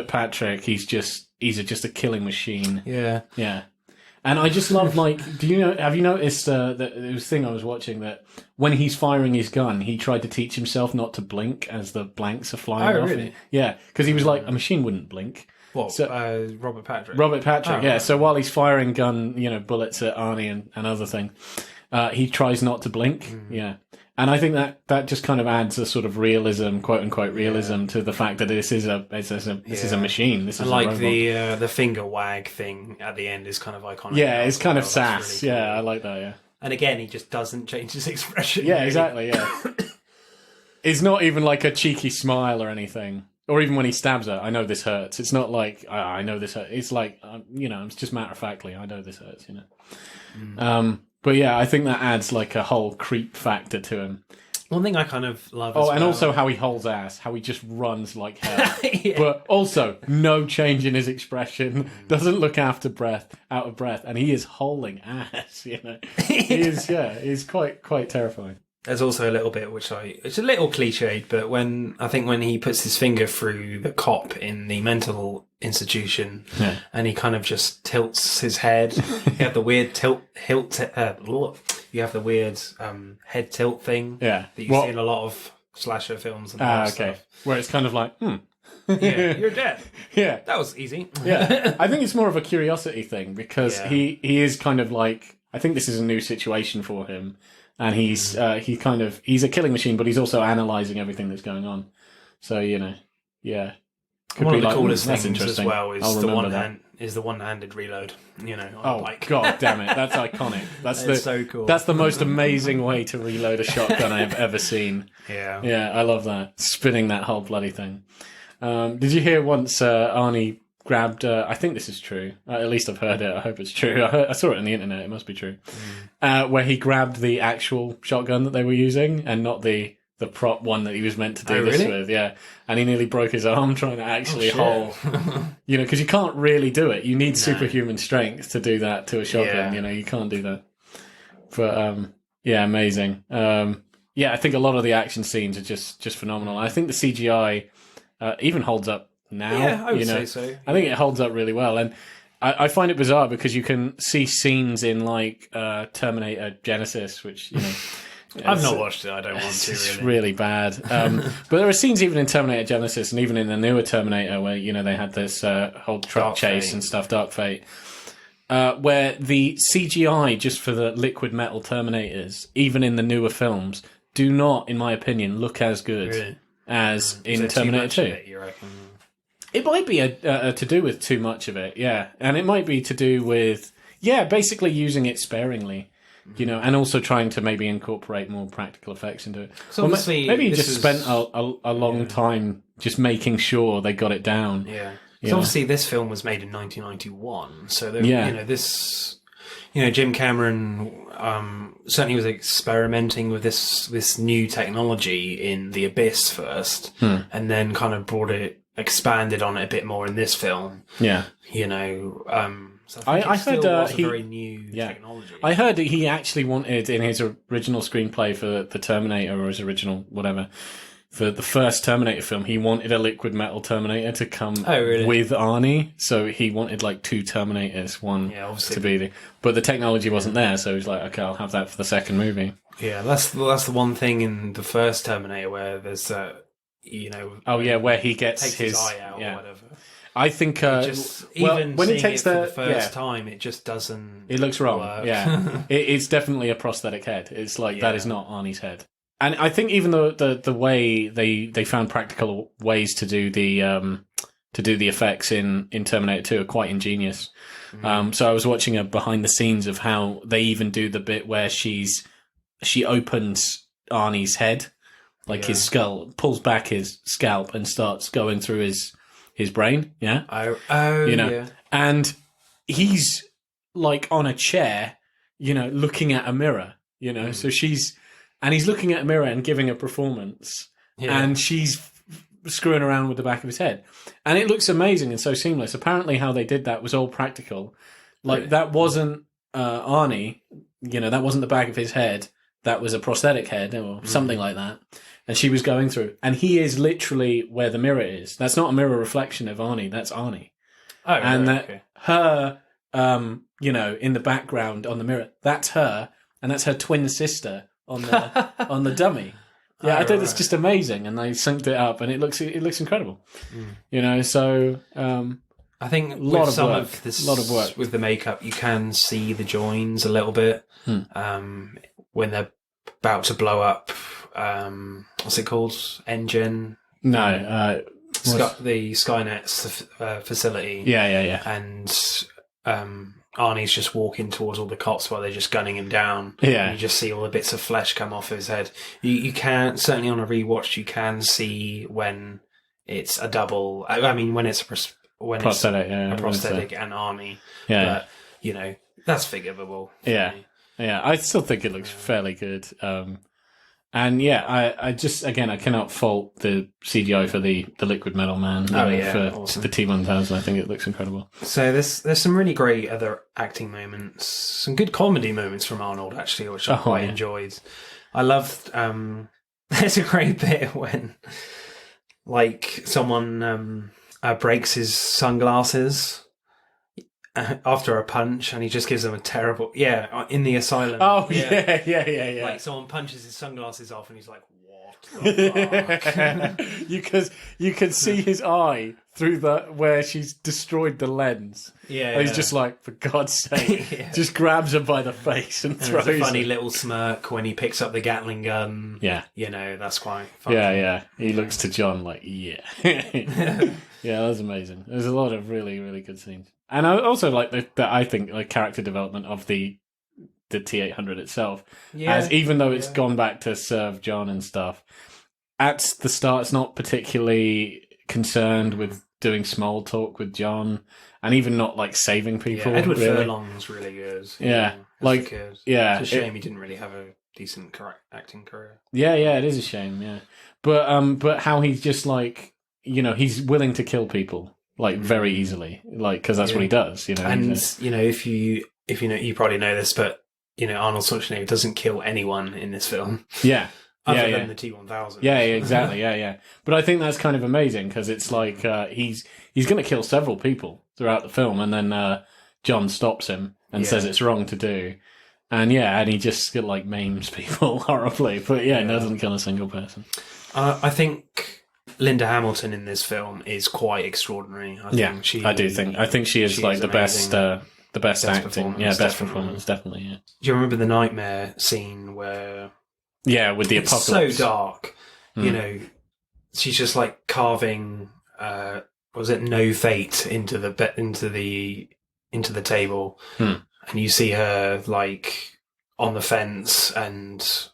Patrick, he's just a killing machine. Yeah. And I just love, have you noticed that there was a thing I was watching that when he's firing his gun, he tried to teach himself not to blink as the blanks are flying off. Really? Yeah, because he was like, a machine wouldn't blink. What, Robert Patrick? Robert Patrick, Right. So while he's firing bullets at Arnie and other things, he tries not to blink. Yeah. And I think that just kind of adds a sort of realism, quote unquote realism, to the fact that this is a machine. This is like a robot. the finger wag thing at the end is kind of iconic. Yeah, it's kind of sass. Really cool. Yeah, I like that. Yeah. And again, he just doesn't change his expression. Yeah, really. exactly. Yeah. It's not even like a cheeky smile or anything, or even when he stabs her. I know this hurts. It's not like I know this hurts. It's like it's just matter of factly. I know this hurts. But yeah, I think that adds like a whole creep factor to him. One thing I kind of love and also how he holds ass, how he just runs like hell. But also, no change in his expression, doesn't look out of breath, and he is hauling ass, he's quite terrifying. There's also a little bit it's a little cliched, but when he puts his finger through the cop in the mental institution and he kind of just tilts his head, you have the weird head tilt thing that you see in a lot of slasher films and stuff. Where it's kind of like, yeah, you're dead. Yeah. That was easy. Yeah. I think it's more of a curiosity thing because he is kind of like, I think this is a new situation for him. And he's a killing machine, but he's also analysing everything that's going on. So, yeah. Could one of the coolest things as well is the one-handed reload. God damn it. That's iconic. That's so cool. That's the most amazing way to reload a shotgun I have ever seen. Yeah. Yeah, I love that. Spinning that whole bloody thing. Did you hear once Arnie grabbed, I think this is true, at least I've heard it, I hope it's true, I saw it on the internet, it must be true, where he grabbed the actual shotgun that they were using and not the prop one that he was meant to do this with, and he nearly broke his arm trying to actually hold, because you can't really do it, you need superhuman strength to do that to a shotgun, you can't do that, but amazing. I think a lot of the action scenes are just phenomenal. I think the CGI even holds up now. Yeah, I would say so. I think it holds up really well, and I find it bizarre because you can see scenes in like Terminator Genesis, which I've not watched it. I don't want to. It's really bad. But there are scenes even in Terminator Genesis and even in the newer Terminator where they had this whole truck Dark chase Fate. and stuff, Dark Fate, where the CGI just for the liquid metal Terminators, even in the newer films, do not, in my opinion, look as good as in Terminator 2. You reckon? It might be to do with too much of it, and it might be to do with basically using it sparingly, and also trying to maybe incorporate more practical effects into it. So obviously, maybe you just spent a long time just making sure they got it down. Yeah, so obviously this film was made in 1991, so this. Jim Cameron certainly was experimenting with this new technology in The Abyss first, and then kind of expanded on it a bit more in this film. Yeah. So I heard was a very new technology. I heard that he actually wanted in his original screenplay for the Terminator or his original whatever for the first Terminator film, he wanted a liquid metal Terminator to come really? with Arnie. So he wanted like 2 Terminators, one to be the... But the technology wasn't there, so he's like, okay, I'll have that for the second movie. Yeah, that's the one thing in the first Terminator where there's where he gets takes his eye out or whatever. I think even when it he takes for the first time, it just doesn't. It looks wrong. work. Yeah, it's definitely a prosthetic head. It's like that is not Arnie's head. And I think even though the way they found practical ways to do the effects in Terminator 2 are quite ingenious. So I was watching a behind the scenes of how they even do the bit where she opens Arnie's head, like his skull, pulls back his scalp and starts going through his brain. Yeah. And he's like on a chair, looking at a mirror, so he's looking at a mirror and giving a performance, and she's screwing around with the back of his head, and it looks amazing and so seamless. Apparently how they did that was all practical. Like that wasn't Arnie, that wasn't the back of his head. That was a prosthetic head or something like that. And she was going through, and he is literally where the mirror is. That's not a mirror reflection of Arnie. That's Arnie. Oh, and right, her, in the background on the mirror, that's her, and that's her twin sister on the on the dummy. Yeah, I think it's just amazing, and they synced it up, and it looks incredible. So I think a lot with a lot of work with the makeup. You can see the joins a little bit when they're about to blow up. What's it called? Engine? No, the Skynet's facility. Yeah. And Arnie's just walking towards all the cops while they're just gunning him down. Yeah. And you just see all the bits of flesh come off his head. You can, certainly on a rewatch, you can see when it's a double. I mean, when it's a prosthetic and Arnie. Yeah. But, that's forgivable. Yeah. Yeah. I still think it looks fairly good. And I just, again, I cannot fault the CGI for the liquid metal man. For awesome. The T-1000, I think it looks incredible. So there's some really great other acting moments, some good comedy moments from Arnold, actually, which I quite enjoyed. I loved, there's a great bit when, like, someone breaks his sunglasses after a punch, and he just gives them a terrible... Yeah, in the asylum. Oh, yeah. Like, someone punches his sunglasses off, and he's like, what the fuck? You can see his eye through where she's destroyed the lens. Yeah. And he's just like, for God's sake, just grabs her by the face and throws there's a funny little smirk when he picks up the Gatling gun. Yeah. That's quite funny. Yeah. He looks to John like, yeah. Yeah, that was amazing. There's a lot of really, really good scenes. And I also like I think like character development of the T-800 itself. Yeah. As even though it's gone back to serve John and stuff, at the start it's not particularly concerned with doing small talk with John, and even not like saving people. Yeah, Edward Furlong's really good. Yeah. It's a shame he didn't really have a decent acting career. Yeah, it is a shame, yeah. But how he's just like, he's willing to kill people. Like very easily, like because that's what he does, And if you you probably know this, but Arnold Schwarzenegger doesn't kill anyone in this film. Yeah, other than the T-1000. Yeah, exactly. Yeah. But I think that's kind of amazing because it's like he's going to kill several people throughout the film, and then John stops him and says it's wrong to do, and he just like maims people horribly, but doesn't kill a single person. I think Linda Hamilton in this film is quite extraordinary. I think she is like the best acting. Best performance, definitely. Yeah. Do you remember the nightmare scene where? Yeah, with the apocalypse. It's so dark. She's just like carving. Was it No Fate into the table, and you see her like on the fence, and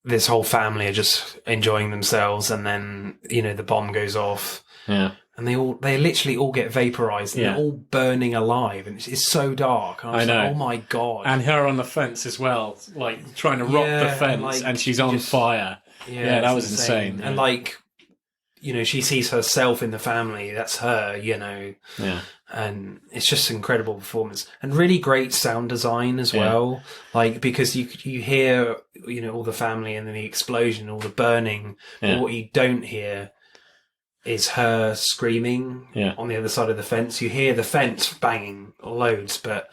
this whole family are just enjoying themselves, and then the bomb goes off, and they literally all get vaporized, and they're all burning alive, and it's so dark. And I know. Like, oh my god! And her on the fence as well, like trying to rock the fence, and she's on fire. Yeah, that was insane. And like, you know, she sees herself in the family. That's her, you know. Yeah. And it's just an incredible performance and really great sound design as well. Like, because you hear, you know, all the family and then the explosion, all the burning. But what you don't hear is her screaming on the other side of the fence. You hear the fence banging loads, but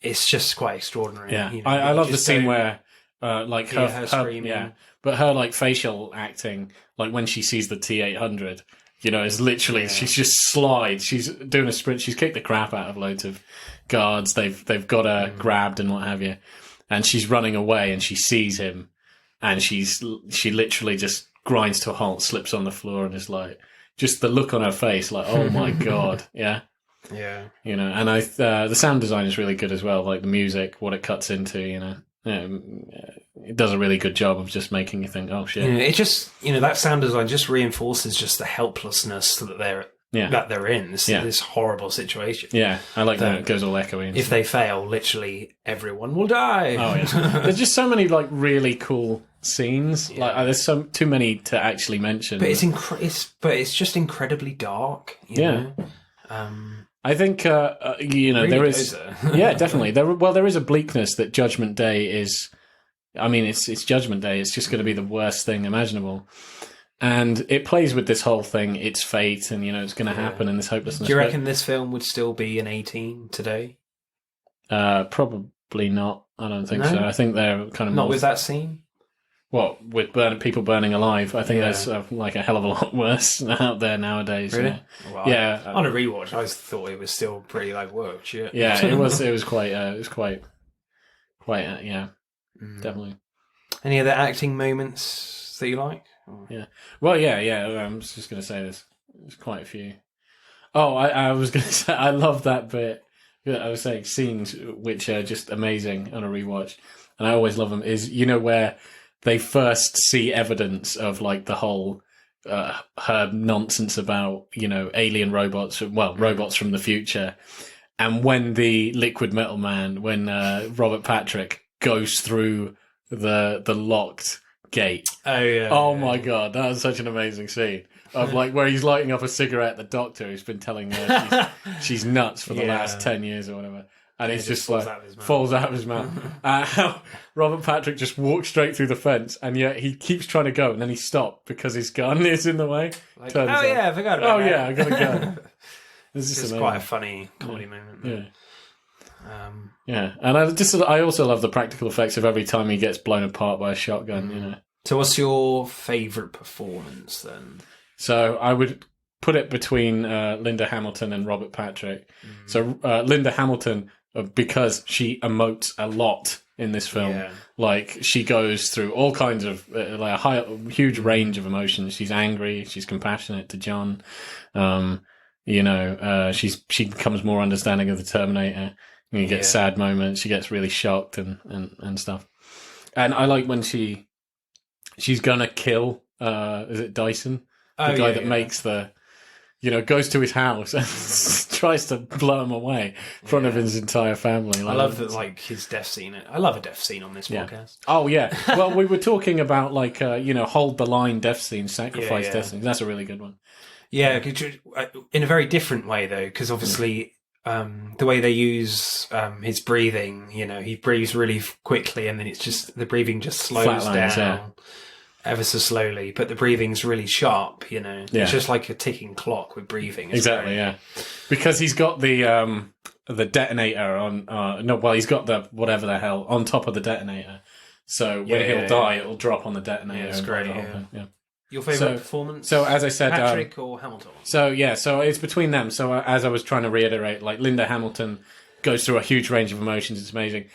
it's just quite extraordinary. Yeah, you know, I love the scene where, like her screaming. but her like facial acting, like when she sees the T-800, you know, is literally she's just slides. She's doing a sprint. She's kicked the crap out of loads of guards. They've got her grabbed and what have you, and she's running away and she sees him, and she literally just grinds to a halt, slips on the floor, and is like, just the look on her face, like, oh my god, yeah. You know, and the sound design is really good as well, like the music, what it cuts into, you know. It does a really good job of just making you think, oh shit. It just, you know, that sound design just reinforces just the helplessness that they're in this horrible situation. Yeah, I like that it goes all echoey. If they fail, literally everyone will die. Oh yeah, there's just so many like really cool scenes. Yeah. Like there's too many to actually mention. But it's just incredibly dark. You know? I think you know, really there is definitely there is a bleakness that Judgment Day is. I mean, it's Judgment Day. It's just going to be the worst thing imaginable, and it plays with this whole thing. It's fate, and you know it's going to happen, and this hopelessness. Do you reckon this film would still be an 18 today? Probably not. I don't think so. I think they're kind of not with that scene. What, with people burning alive? I think there's like a hell of a lot worse out there nowadays. Really? Well, yeah. On a rewatch, I thought it was still pretty like, whoa, shit. Yeah, it was quite definitely. Any other acting moments that you like? Yeah. Well, yeah. I was just going to say there's quite a few. Oh, I was going to say I love that bit. I was saying scenes which are just amazing on a rewatch, and I always love them. Is, you know, where they first see evidence of like the whole her nonsense about, you know, alien robots, robots from the future, and when the liquid metal man, when Robert Patrick goes through the locked gate. Oh my god, that was such an amazing scene of like where he's lighting up a cigarette at the doctor who's been telling her she's nuts for the last 10 years or whatever. And it's just like falls out of his mouth. How Robert Patrick just walks straight through the fence, and yet he keeps trying to go, and then he stopped because his gun is in the way. Like, I forgot about that. I gotta go. This is quite a funny comedy moment. And I also love the practical effects of every time he gets blown apart by a shotgun. You know. So, what's your favourite performance then? So I would put it between Linda Hamilton and Robert Patrick. So Linda Hamilton, because she emotes a lot in this film. Like, she goes through all kinds of like a huge range of emotions. She's angry, she's compassionate to John. You know, she becomes more understanding of the Terminator. You get sad moments. She gets really shocked and stuff. And I like when she's gonna kill. Is it Dyson? The guy that makes the. You know, goes to his house and tries to blow him away in front of his entire family. Like, I love that, like, his death scene. I love a death scene on this podcast. Oh, yeah. Well, we were talking about, like, you know, hold the line death scenes, sacrifice death scenes. That's a really good one. Yeah, in a very different way, though, because obviously the way they use his breathing, you know, he breathes really quickly and then it's just, the breathing just slows down. Ever so slowly, but the breathing's really sharp, you know. It's just like a ticking clock with breathing. Exactly, because he's got the detonator on. He's got the whatever the hell on top of the detonator. So when he'll die, it'll drop on the detonator. Yeah, it's great. Your favourite performance? So as I said, Patrick or Hamilton? So it's between them. So as I was trying to reiterate, like Linda Hamilton goes through a huge range of emotions. It's amazing.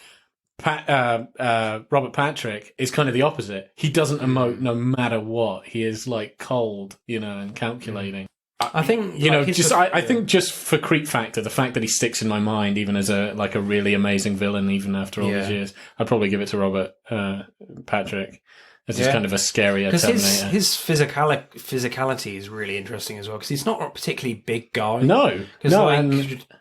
Robert Patrick is kind of the opposite. He doesn't emote no matter what. He is like cold, you know, and calculating. I think, you know, I think just for creep factor, the fact that he sticks in my mind, even as a really amazing villain, even after all these years, I'd probably give it to Robert Patrick. As just kind of a scarier Terminator. His physicality is really interesting as well, because he's not a particularly big guy. No,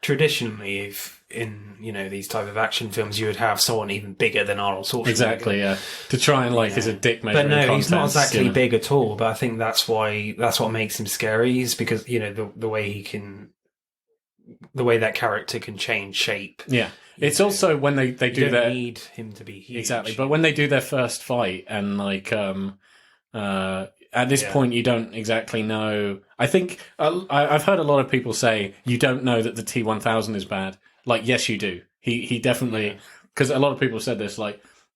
Traditionally, if in these type of action films, you would have someone even bigger than Arnold Schwarzenegger. Exactly, yeah. To try and as a dick measure. But no, he's not exactly big at all. But I think that's what makes him scary, is because the way that character can change shape. Yeah, it's also when they do you their need him to be huge. Exactly, but when they do their first fight and at this point, you don't exactly know. I think I've heard a lot of people say you don't know that the T-1000 is bad. Yes, you do. He definitely, because a lot of people said this.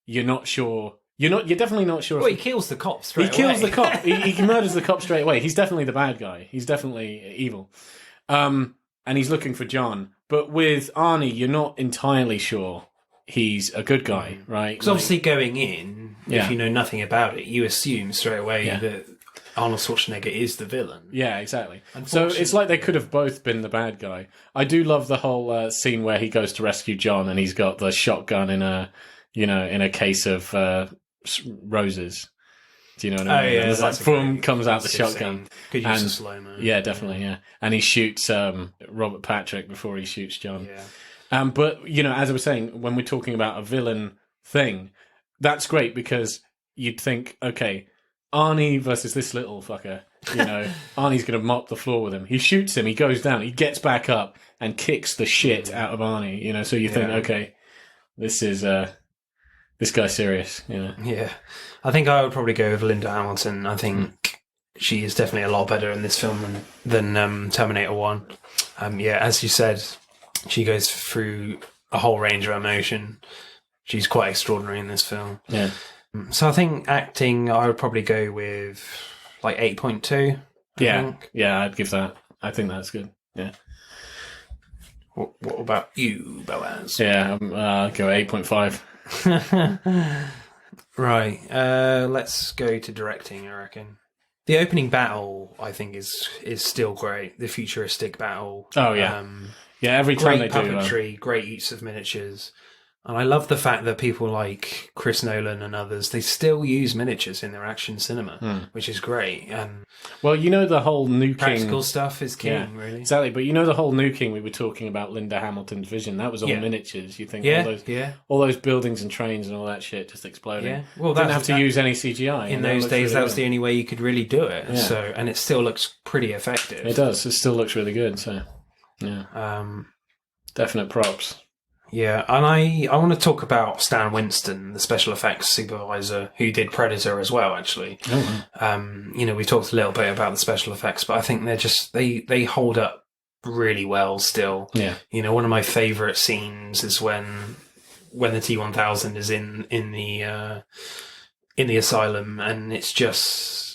You're not sure. You're definitely not sure. Well, he kills the cop straight away. He kills the cop. He murders the cop straight away. He's definitely the bad guy. He's definitely evil. And he's looking for John. But with Arnie, you're not entirely sure he's a good guy, right? Because obviously going in, if you know nothing about it, you assume straight away that Arnold Schwarzenegger is the villain. Yeah, exactly. So it's like they could have both been the bad guy. I do love the whole scene where he goes to rescue John and he's got the shotgun in a case of roses. Do you know what I mean? Yeah, and boom, comes out the shotgun. Good use of slow-mo. Yeah, definitely, yeah. And he shoots Robert Patrick before he shoots John. Yeah. But, as I was saying, when we're talking about a villain thing, that's great because you'd think, okay, Arnie versus this little fucker, Arnie's going to mop the floor with him. He shoots him, he goes down, he gets back up and kicks the shit out of Arnie, so you think, okay, this is... this guy's serious, Yeah. I think I would probably go with Linda Hamilton. I think she is definitely a lot better in this film than Terminator 1. As you said, she goes through a whole range of emotion. She's quite extraordinary in this film. Yeah. So I think acting, I would probably go with 8.2. Yeah, I'd give that. I think that's good. Yeah. What about you, Boaz? Yeah, I'll go 8.5. Right, let's go to directing, I reckon. The opening battle, I think, is still great. The futuristic battle. Oh, yeah. Every time they do. Great puppetry, great use of miniatures. And I love the fact that people like Chris Nolan and others, they still use miniatures in their action cinema, which is great. Well, the whole nuking... Practical stuff is king, really. Exactly, but the whole nuking we were talking about, Linda Hamilton's vision, that was all miniatures. You think all those buildings and trains and all that shit just exploding. Yeah. Well, didn't have to use any CGI. In those days, that was the only way you could really do it. Yeah. And it still looks pretty effective. It does. It still looks really good, so... Yeah. Definite props. Yeah, and I want to talk about Stan Winston, the special effects supervisor, who did Predator as well, actually. We talked a little bit about the special effects, but I think they're just, they hold up really well still. Yeah. One of my favourite scenes is when the T-1000 is in the asylum, and it's just...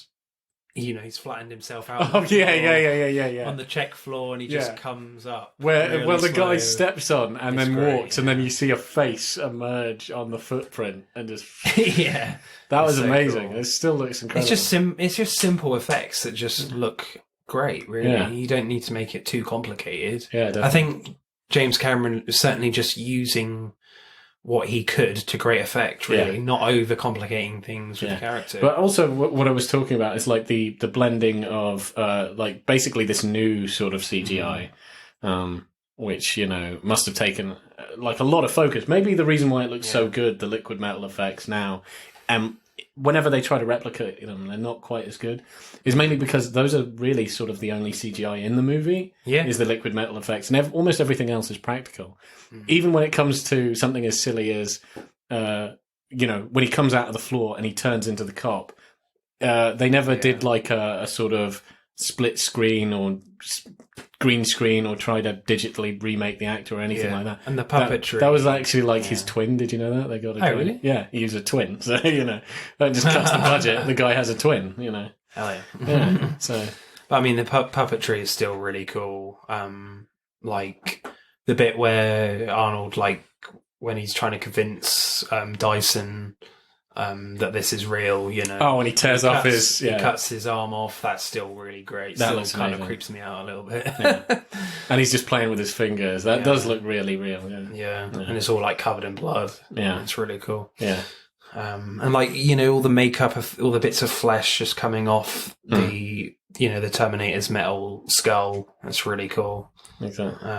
he's flattened himself out. Oh, yeah. On the check floor, and he just comes up. Where the guy steps on and then walks, and then you see a face emerge on the footprint, and just that was amazing. Cool. It still looks incredible. It's just simple effects that just look great. Really, you don't need to make it too complicated. Yeah, definitely. I think James Cameron is certainly just using what he could to great effect, really, not overcomplicating things with the character. But also, what I was talking about is the blending of basically this new sort of CGI, which must have taken a lot of focus. Maybe the reason why it looks so good, the liquid metal effects now, whenever they try to replicate them, they're not quite as good, is mainly because those are really sort of the only CGI in the movie, is the liquid metal effects. And almost everything else is practical. Even when it comes to something as silly as, when he comes out of the floor and he turns into the cop, they never did a sort of split screen or green screen or try to digitally remake the actor or anything like that. And the puppetry. That was actually his twin. Did you know that? They got a twin. Really? Yeah, he used a twin. So, that just cuts the budget. The guy has a twin, Hell yeah. Yeah, so... But, I mean, the puppetry is still really cool. The bit where Arnold, when he's trying to convince Dyson... that this is real, Oh, and he tears off his... He cuts his arm off. That's still really great. That still kind of creeps me out a little bit. And he's just playing with his fingers. That does look really real. Yeah. And it's all covered in blood. Yeah. It's really cool. Yeah. And all the makeup of all the bits of flesh just coming off the Terminator's metal skull. That's really cool. Exactly.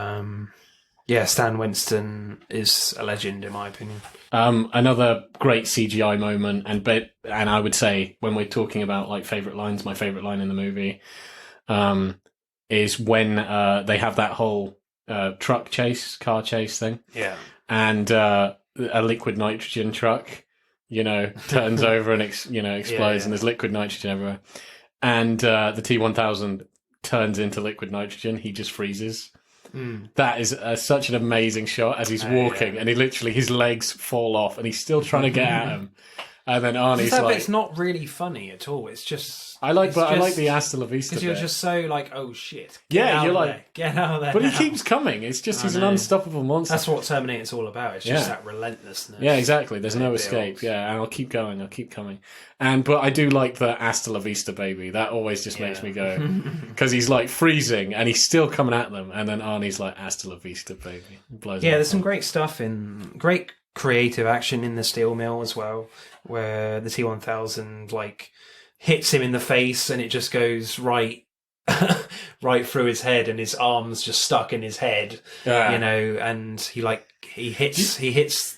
Yeah, Stan Winston is a legend in my opinion. Another great CGI moment, and I would say when we're talking about like favorite lines, my favorite line in the movie, is when they have that whole car chase thing. Yeah, and a liquid nitrogen truck, turns over and explodes, and there's liquid nitrogen everywhere, and the T-1000 turns into liquid nitrogen. He just freezes. That is such an amazing shot as he's walking, and his legs fall off, and he's still trying to get at him. And then Arnie's like, it's not really funny at all. It's just I like the hasta la vista because you're just so like, oh shit, you're like, there. Get out of there. But now. he keeps coming. It's just he's an unstoppable monster. That's what Terminator's all about. It's just that relentlessness. Yeah, exactly. There's no escape. Yeah, and I'll keep going. I'll keep coming. But I do like the hasta la vista, baby. That always just makes me go, because he's like freezing and he's still coming at them, and then Arnie's like hasta la vista, baby. There's some great stuff great creative action in the steel mill as well, where the T-1000 like hits him in the face and it just goes right through his head, and his arm's just stuck in his head, and he hits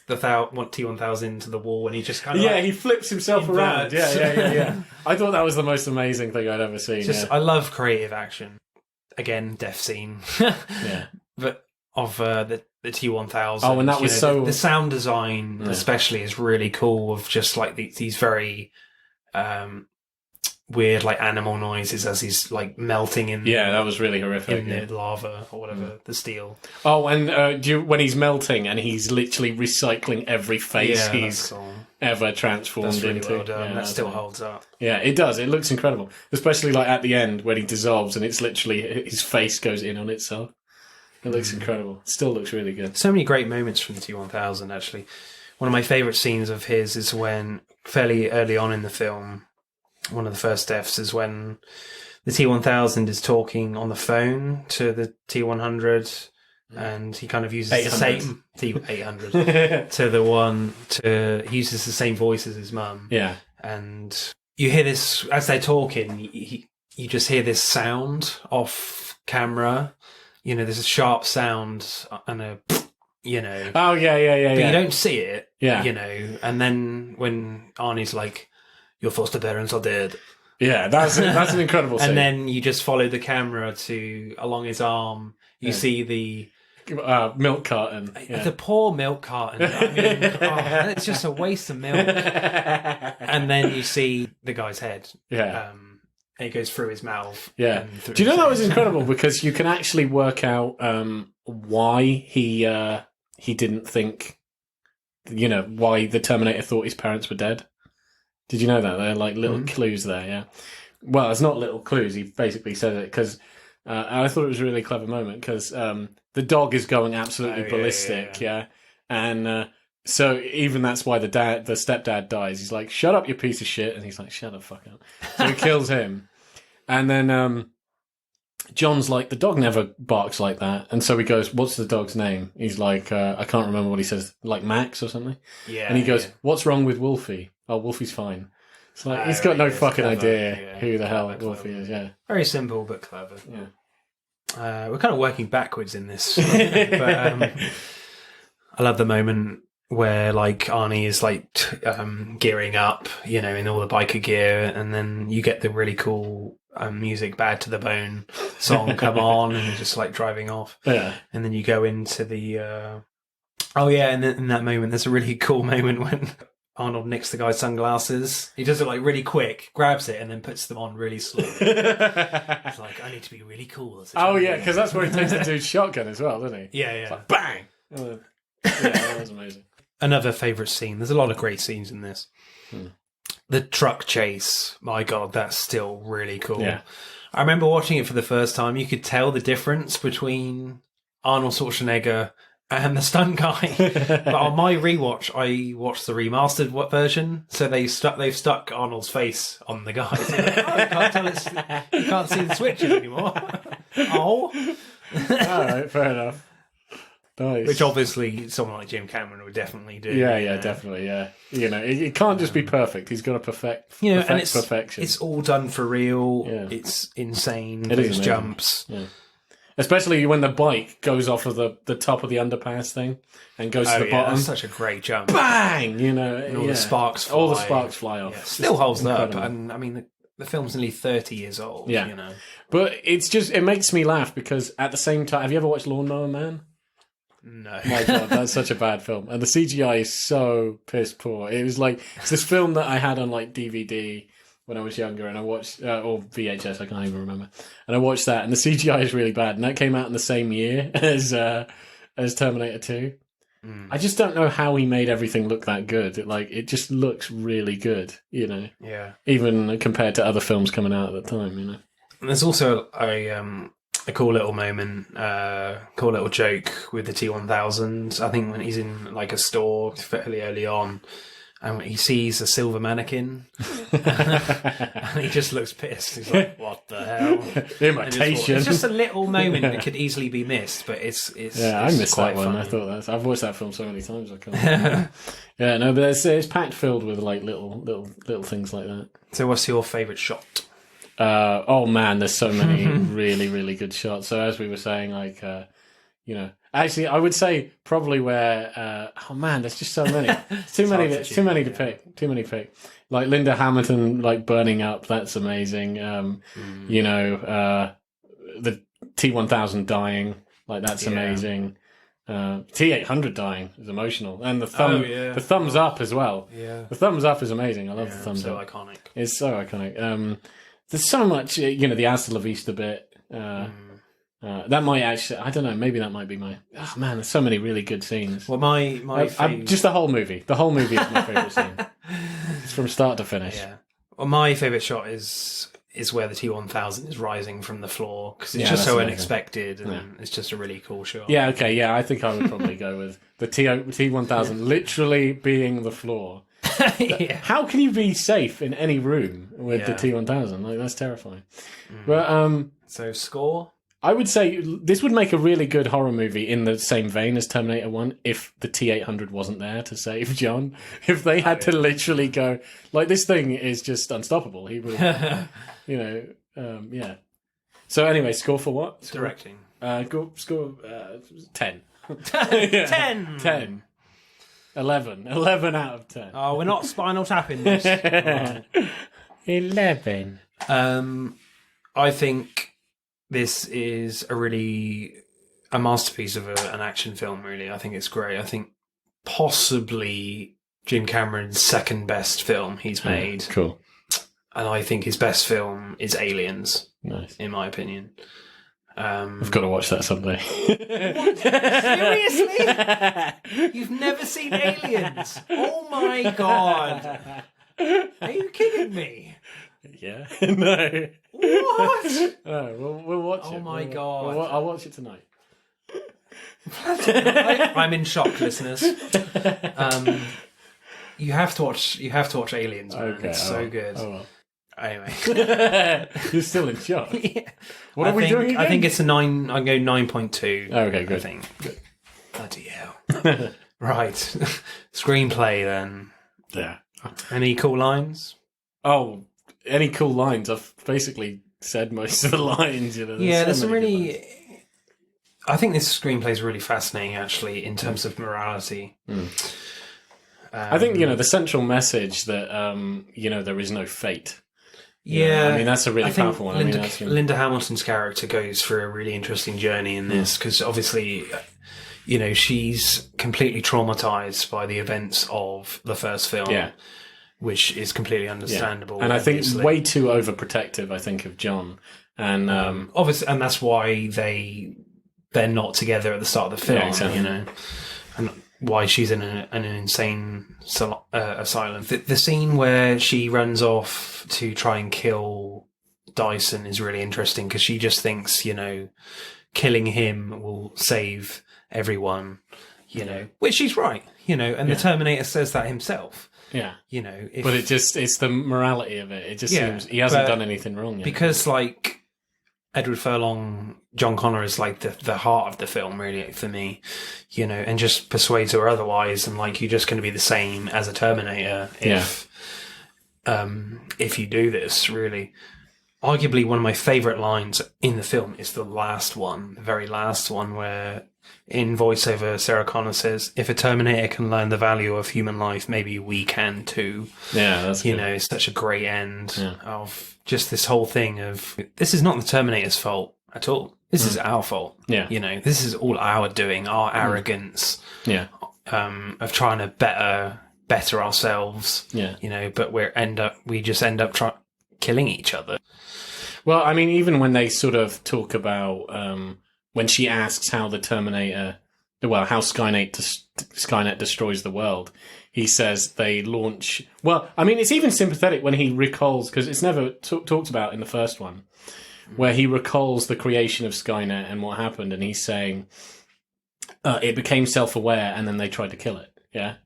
the T-1000 into the wall, and he just kind of he flips himself around. Yeah. I thought that was the most amazing thing I'd ever seen. I love creative action. Again, death scene. But of the T-1000. Oh, and that was the sound design especially is really cool, of just like these very weird like animal noises as he's like melting in. Yeah, that was really horrific. In the lava or whatever, the steel. Oh, and when he's melting and he's literally recycling every face he's ever transformed that's really into. Well done. That still holds up. Yeah, it does. It looks incredible, especially like at the end when he dissolves and it's literally his face goes in on itself. It looks incredible. It still looks really good. So many great moments from the T-1000, actually. One of my favourite scenes of his is when, fairly early on in the film, one of the first deaths is when the T-1000 is talking on the phone to the T-100, and he kind of uses 800. The same T-800 he uses the same voice as his mum. Yeah. And you hear this, as they're talking, you just hear this sound off camera. There's a sharp sound and a, Oh, yeah. But you don't see it, yeah. And then when Arnie's like, your foster parents are dead. Yeah, that's an incredible scene. And then you just follow the camera along his arm. You see the milk carton. Yeah. The poor milk carton. I mean, it's just a waste of milk. And then you see the guy's head. Yeah. And it goes through his mouth. Yeah. Do you know that was incredible? Because you can actually work out why he didn't think, why the Terminator thought his parents were dead. Did you know that? They're like little clues there, yeah. Well, it's not little clues. He basically said it because I thought it was a really clever moment because the dog is going absolutely ballistic, yeah. And so even that's why the stepdad dies. He's like, shut up, you piece of shit. And he's like, shut the fuck up. So he kills him. And then John's like, the dog never barks like that. And so he goes, what's the dog's name? He's like, I can't remember what he says, like Max or something. Yeah. And he goes, what's wrong with Wolfie? Oh, Wolfie's fine. It's like, he's got no fucking idea who the hell Wolfie is, yeah. Very simple, but clever. Yeah. We're kind of working backwards in this. But I love the moment where like Arnie is like gearing up, in all the biker gear, and then you get the really cool music "Bad to the Bone" song come on, and you're just like driving off. Yeah, and then you go into the and in that moment, there's a really cool moment when Arnold nicks the guy's sunglasses. He does it like really quick, grabs it, and then puts them on really slow. It's like, I need to be really cool. Oh yeah, because that's where he takes the dude's shotgun as well, doesn't he? Yeah. It's like, bang. Yeah, that was amazing. Another favourite scene. There's a lot of great scenes in this. The truck chase. My God, that's still really cool. Yeah. I remember watching it for the first time. You could tell the difference between Arnold Schwarzenegger and the stunt guy. But on my rewatch, I watched the remastered version. So they've stuck Arnold's face on the guy. So you can't see the switches anymore. All right, fair enough. Nice. Which obviously someone like Jim Cameron would definitely do. Yeah, definitely, yeah. It can't just be perfect. He's got to perfect perfection. It's all done for real. Yeah. It's insane. Those jumps. Yeah. Especially when the bike goes off of the top of the underpass thing and goes to the bottom. That's such a great jump. Bang! You know, And all the sparks fly. All the sparks fly off. Yeah, still holds incredible. up. And I mean, the film's nearly 30 years old. Yeah. You know. But it makes me laugh because at the same time, have you ever watched Lawnmower Man? No. My God, that's such a bad film. And the CGI is so piss poor. It was like, it's this film that I had on like DVD when I was younger, and I watched, or VHS, I can't even remember. And I watched that, and the CGI is really bad. And that came out in the same year as Terminator 2. I just don't know how he made everything look that good. It just looks really good, you know. Yeah. Even compared to other films coming out at the time, you know. And there's also a cool little moment, cool little joke with the T-1000. I think when he's in like a store fairly early on, and he sees a silver mannequin, and he just looks pissed. He's like, "What the hell?" Imitation. It's just a little moment that could easily be missed, but it's yeah, I missed that one. Funny. I've watched that film so many times. I can't. Yeah, no, but it's packed filled with like little things like that. So, what's your favourite shot? Oh man, there's so many really, really good shots. So as we were saying, like, you know, actually, I would say probably where, oh man, there's just so many, too many to pick. Like Linda Hamilton, like burning up, that's amazing. You know, the T-1000 dying, like that's amazing. T-800 dying is emotional, and the thumbs up as well. Yeah, the thumbs up is amazing. I love the thumbs up. Iconic. It's so iconic. There's so much, you know, the Hasta La Vista bit. That might actually, I don't know, maybe that might be my. Oh man, there's so many really good scenes. Well, my just the whole movie. The whole movie is my favourite scene. It's from start to finish. Yeah. Well, my favourite shot is where the T-1000 is rising from the floor because it's just so amazing. Unexpected, and it's just a really cool shot. Yeah. Okay. Yeah, I think I would probably go with the T-1000 literally being the floor. Yeah. How can you be safe in any room with the T-1000? Like, that's terrifying. But so score? I would say this would make a really good horror movie in the same vein as Terminator 1 if the T-800 wasn't there to save John. If they had to literally go, like, this thing is just unstoppable. He would, you know, yeah. So anyway, score for what? Directing. Score 10. 10. 10. 11 out of 10. Oh, we're not Spinal Tapping this. Right. 11. I think this is a masterpiece of an action film, really. I think it's great. I think possibly Jim Cameron's second best film he's made. Cool. And I think his best film is Aliens. Nice. In my opinion. I've got to watch that someday. Seriously? You've never seen Aliens? Oh my God. Are you kidding me? Yeah. No. What? No, we'll watch it. Oh my God. I'll watch it tonight. I'm in shock, listeners. You have to watch Aliens, man. Okay, it's so good. Oh well. Anyway. You're still in shock. Yeah. What are we doing again? I think it's a 9. I go 9.2. Okay, good. I think. Good. Bloody hell. Right. Screenplay then. Yeah. Any cool lines? Oh, any cool lines? I've basically said most of the lines. You know. There's some really. I think this screenplay is really fascinating, actually, in terms of morality. I think the central message that there is no fate. Yeah, I mean that's a really powerful one. Linda Hamilton's character goes through a really interesting journey in this because obviously, she's completely traumatized by the events of the first film. Yeah. Which is completely understandable. Yeah. And I think way too overprotective, I think, of John. And obviously, and that's why they're not together at the start of the film, exactly. And why she's in an insane asylum. The scene where she runs off to try and kill Dyson is really interesting because she just thinks, killing him will save everyone, which she's right, and the Terminator says that himself. Yeah. But it's the morality of it. It just seems he hasn't done anything wrong yet. Because, Edward Furlong, John Connor is, the heart of the film, really, for me, and just persuades her otherwise, and, you're just going to be the same as a Terminator if you do this, really. arguably one of my favourite lines in the film is the last one, the very last one, where in voiceover Sarah Connor says, "If a Terminator can learn the value of human life, maybe we can too." Yeah, that's you good. know, it's such a great end of just this whole thing of this is not the Terminator's fault at all. This is our fault. Yeah. You know, this is all our doing, our arrogance. Yeah. Of trying to better ourselves. Yeah. You know, but we just end up killing each other. Well, I mean, even when they sort of talk about when she asks how the Terminator, how Skynet destroys the world, he says they launch. Well, I mean, it's even sympathetic when he recalls, because it's never talked about in the first one, where he recalls the creation of Skynet and what happened, and he's saying it became self-aware, and then they tried to kill it. Yeah.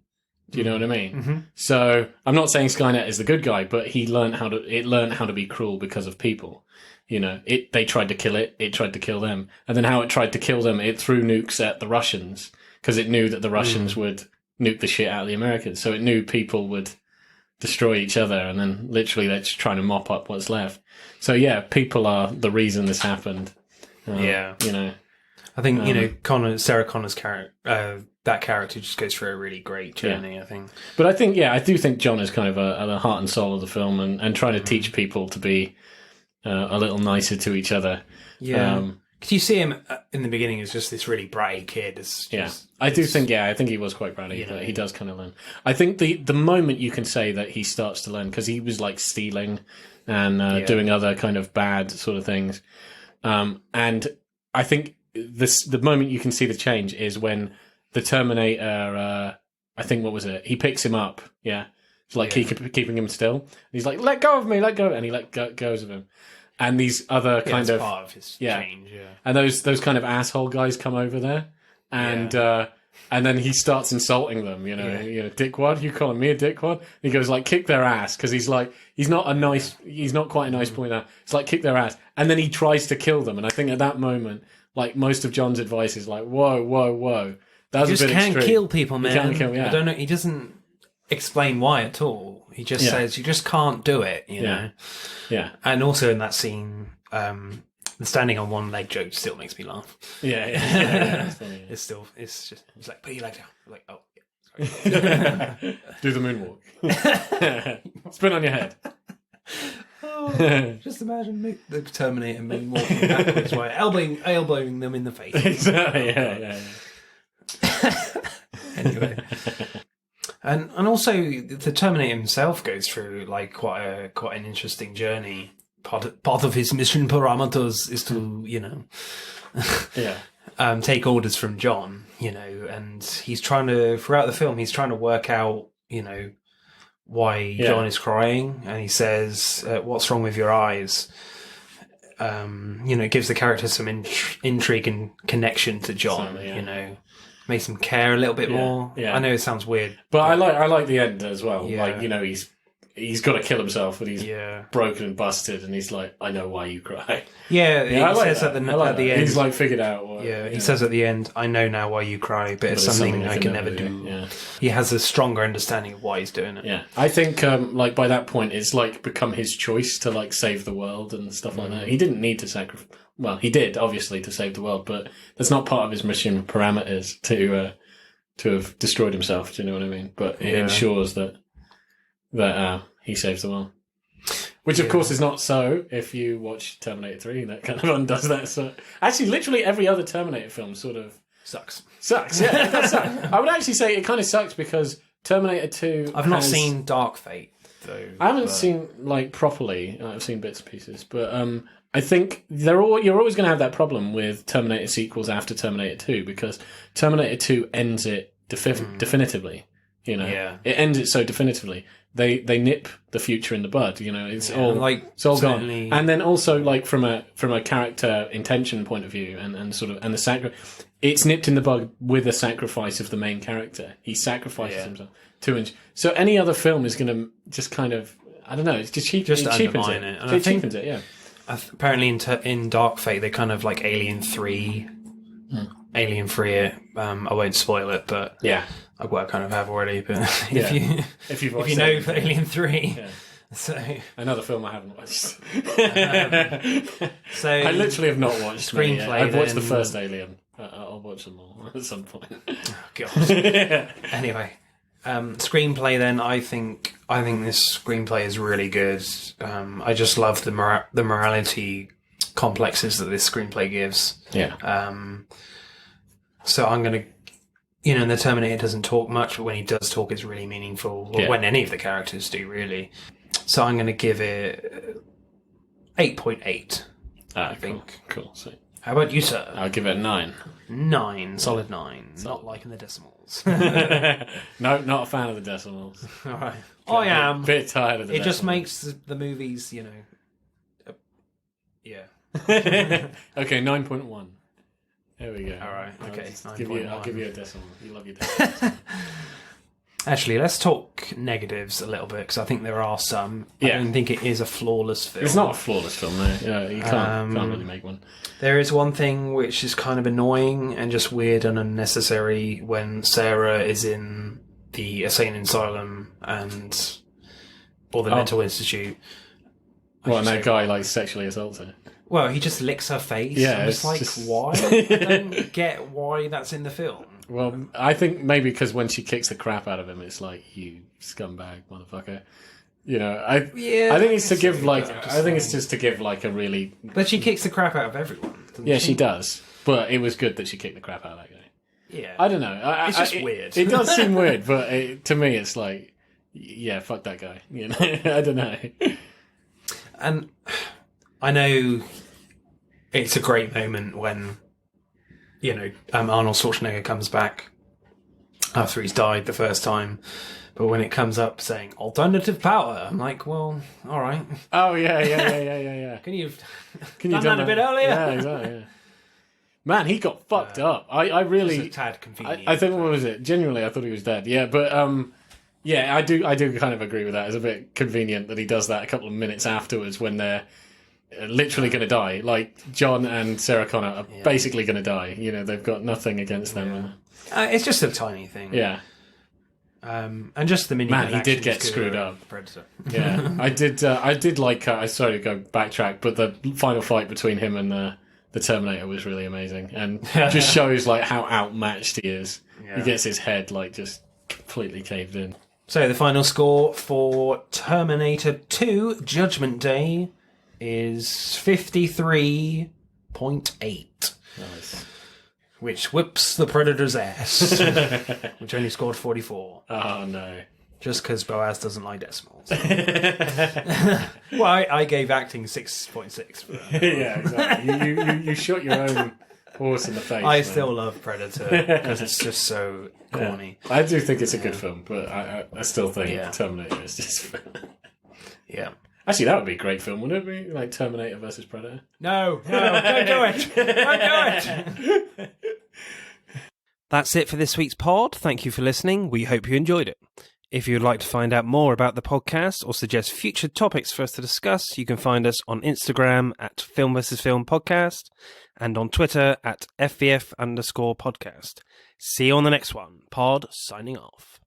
Do you know what I mean? Mm-hmm. So I'm not saying Skynet is the good guy, but it learned how to be cruel because of people. You know, they tried to kill it, it tried to kill them. And then how it tried to kill them, it threw nukes at the Russians because it knew that the Russians would nuke the shit out of the Americans. So it knew people would destroy each other, and then literally they're just trying to mop up what's left. So yeah, people are the reason this happened. You know. I think, Sarah Connor's character, that character just goes through a really great journey, I think. But I do think John is kind of the heart and soul of the film, and trying to teach people to be a little nicer to each other. Yeah. Because you see him in the beginning as just this really bratty kid. I think he was quite bratty, but he does kind of learn. I think the moment you can say that he starts to learn, because he was like stealing and doing other kind of bad sort of things. And I think the moment you can see the change is when the Terminator, I think, what was it? He picks him up, It's like keeping him still. And he's like, "Let go of me, let go," and he goes of him. And these other kind of part of his change, and those kind of asshole guys come over there, and then he starts insulting them. You know, dickwad. You calling me a dickwad? And he goes like, kick their ass, because he's not quite a nice boy now. It's like, kick their ass, and then he tries to kill them. And I think at that moment, like, most of John's advice is like, whoa. That's a bit extreme. You just can't kill people, man. You can't kill, I don't know. He doesn't explain why at all. He just says you just can't do it. You know. Yeah. And also in that scene, the standing on one leg joke still makes me laugh. Yeah. It's like, put your leg down. I'm like, oh, yeah, sorry. Do the moonwalk. Spin on your head. Just imagine the Terminator moonwalking backwards while elbowing them in the face. Yeah. Anyway. And also the Terminator himself goes through like quite an interesting journey. Part of his mission parameters is to, take orders from John, and he's trying to, throughout the film, he's trying to work out, why John is crying, and he says, "What's wrong with your eyes?" It gives the character some intrigue and connection to John, makes him care a little bit more. Yeah. I know it sounds weird, but I like the end as well. Yeah. Like, he's got to kill himself, and he's broken and busted, and he's like, "I know why you cry." Yeah, he says at the end. He's like figured out. He says at the end, "I know now why you cry, but it's something I can never do." Yeah. He has a stronger understanding of why he's doing it. Yeah, I think like by that point, it's like become his choice to like save the world and stuff like that. He didn't need to sacrifice. Well, he did obviously to save the world, but that's not part of his mission parameters to have destroyed himself. Do you know what I mean? But it ensures that he saves the world. Which, of course, is not so if you watch Terminator 3. That kind of undoes that. So, actually, literally every other Terminator film sort of sucks. Yeah, that sucks. I would actually say it kind of sucks because Terminator 2 I've not seen Dark Fate, though. I haven't seen, like, properly. I've seen bits and pieces. But I think you're always going to have that problem with Terminator sequels after Terminator 2 because Terminator 2 ends it definitively. It ends it so definitively. They nip the future in the bud. It's all gone. And then also, like, from a character intention point of view, and the it's nipped in the bud with a sacrifice of the main character. He sacrifices himself so any other film is going to just kind of, I don't know, it's just cheapens it. And it cheapens it. Yeah. Apparently, in Dark Fate, they kind of like Alien 3 it. I won't spoil it, but I kind of have already. But if you know Alien 3, So another film I haven't watched. So I literally have not watched screenplay. I've watched the first Alien. I'll watch them all at some point. Oh, God. Anyway, screenplay. Then I think this screenplay is really good. I just love the morality complexes that this screenplay gives. Yeah. So I'm gonna. The Terminator doesn't talk much, but when he does talk, it's really meaningful. Or when any of the characters do, really. So I'm going to give it 8.8. I think. Cool. Sweet. How about you, sir? I'll give it a 9. 9. Solid 9. Not liking the decimals. No, not a fan of the decimals. All right. I am. A bit tired of the decimals. It just makes the movies, yeah. Okay, 9.1. There we go. All right. Okay. I'll give you a decimal. You love your decimals. Actually, let's talk negatives a little bit because I think there are some. I don't think it is a flawless film. It's not a flawless film, no. Yeah, you can't really make one. There is one thing which is kind of annoying and just weird and unnecessary when Sarah is in the insane asylum or the mental institute. What, and that guy sexually assaults her? Well, he just licks her face. Yeah, it's like, why? I don't get why that's in the film. Well, I think maybe because when she kicks the crap out of him, it's like, you scumbag motherfucker. I think it's to give I think it's just to give a really. But she kicks the crap out of everyone. Yeah, she does. But it was good that she kicked the crap out of that guy. Yeah, I don't know. It's just weird. It does seem weird, but to me, it's like, yeah, fuck that guy. I don't know. And I know it's a great moment when, Arnold Schwarzenegger comes back after he's died the first time. But when it comes up saying alternative power, I'm like, well, all right. Oh, yeah. Can you done that a bit earlier? Yeah, exactly, yeah. Man, he got fucked up. I really... It's a tad convenient. I think, what was it? Genuinely, I thought he was dead. Yeah, but... yeah, I do kind of agree with that. It's a bit convenient that he does that a couple of minutes afterwards when they're literally going to die. Like, John and Sarah Connor are basically going to die. They've got nothing against them. It's just a tiny thing. Yeah. And just the mini. Man, he did get screwed up. Predator. Yeah, I did like. Sorry to go backtrack, but the final fight between him and the Terminator was really amazing, and just shows how outmatched he is. Yeah. He gets his head just completely caved in. So the final score for Terminator 2: Judgment Day is 53.8. Nice. Which whips the Predator's ass, which only scored 44. Oh, no. Just because Boaz doesn't like decimals. Well, I gave acting 6.6 for that. Yeah, exactly. You shot your own horse in the face. I still love Predator because it's just so corny. Yeah. I do think it's a good film, but I still think Terminator is just... Yeah. Actually, that would be a great film, wouldn't it be? Like Terminator versus Predator? No, don't do it. Don't do it. That's it for this week's pod. Thank you for listening. We hope you enjoyed it. If you'd like to find out more about the podcast or suggest future topics for us to discuss, you can find us on Instagram at Film vs. Film Podcast and on Twitter at FVF_podcast. See you on the next one. Pod signing off.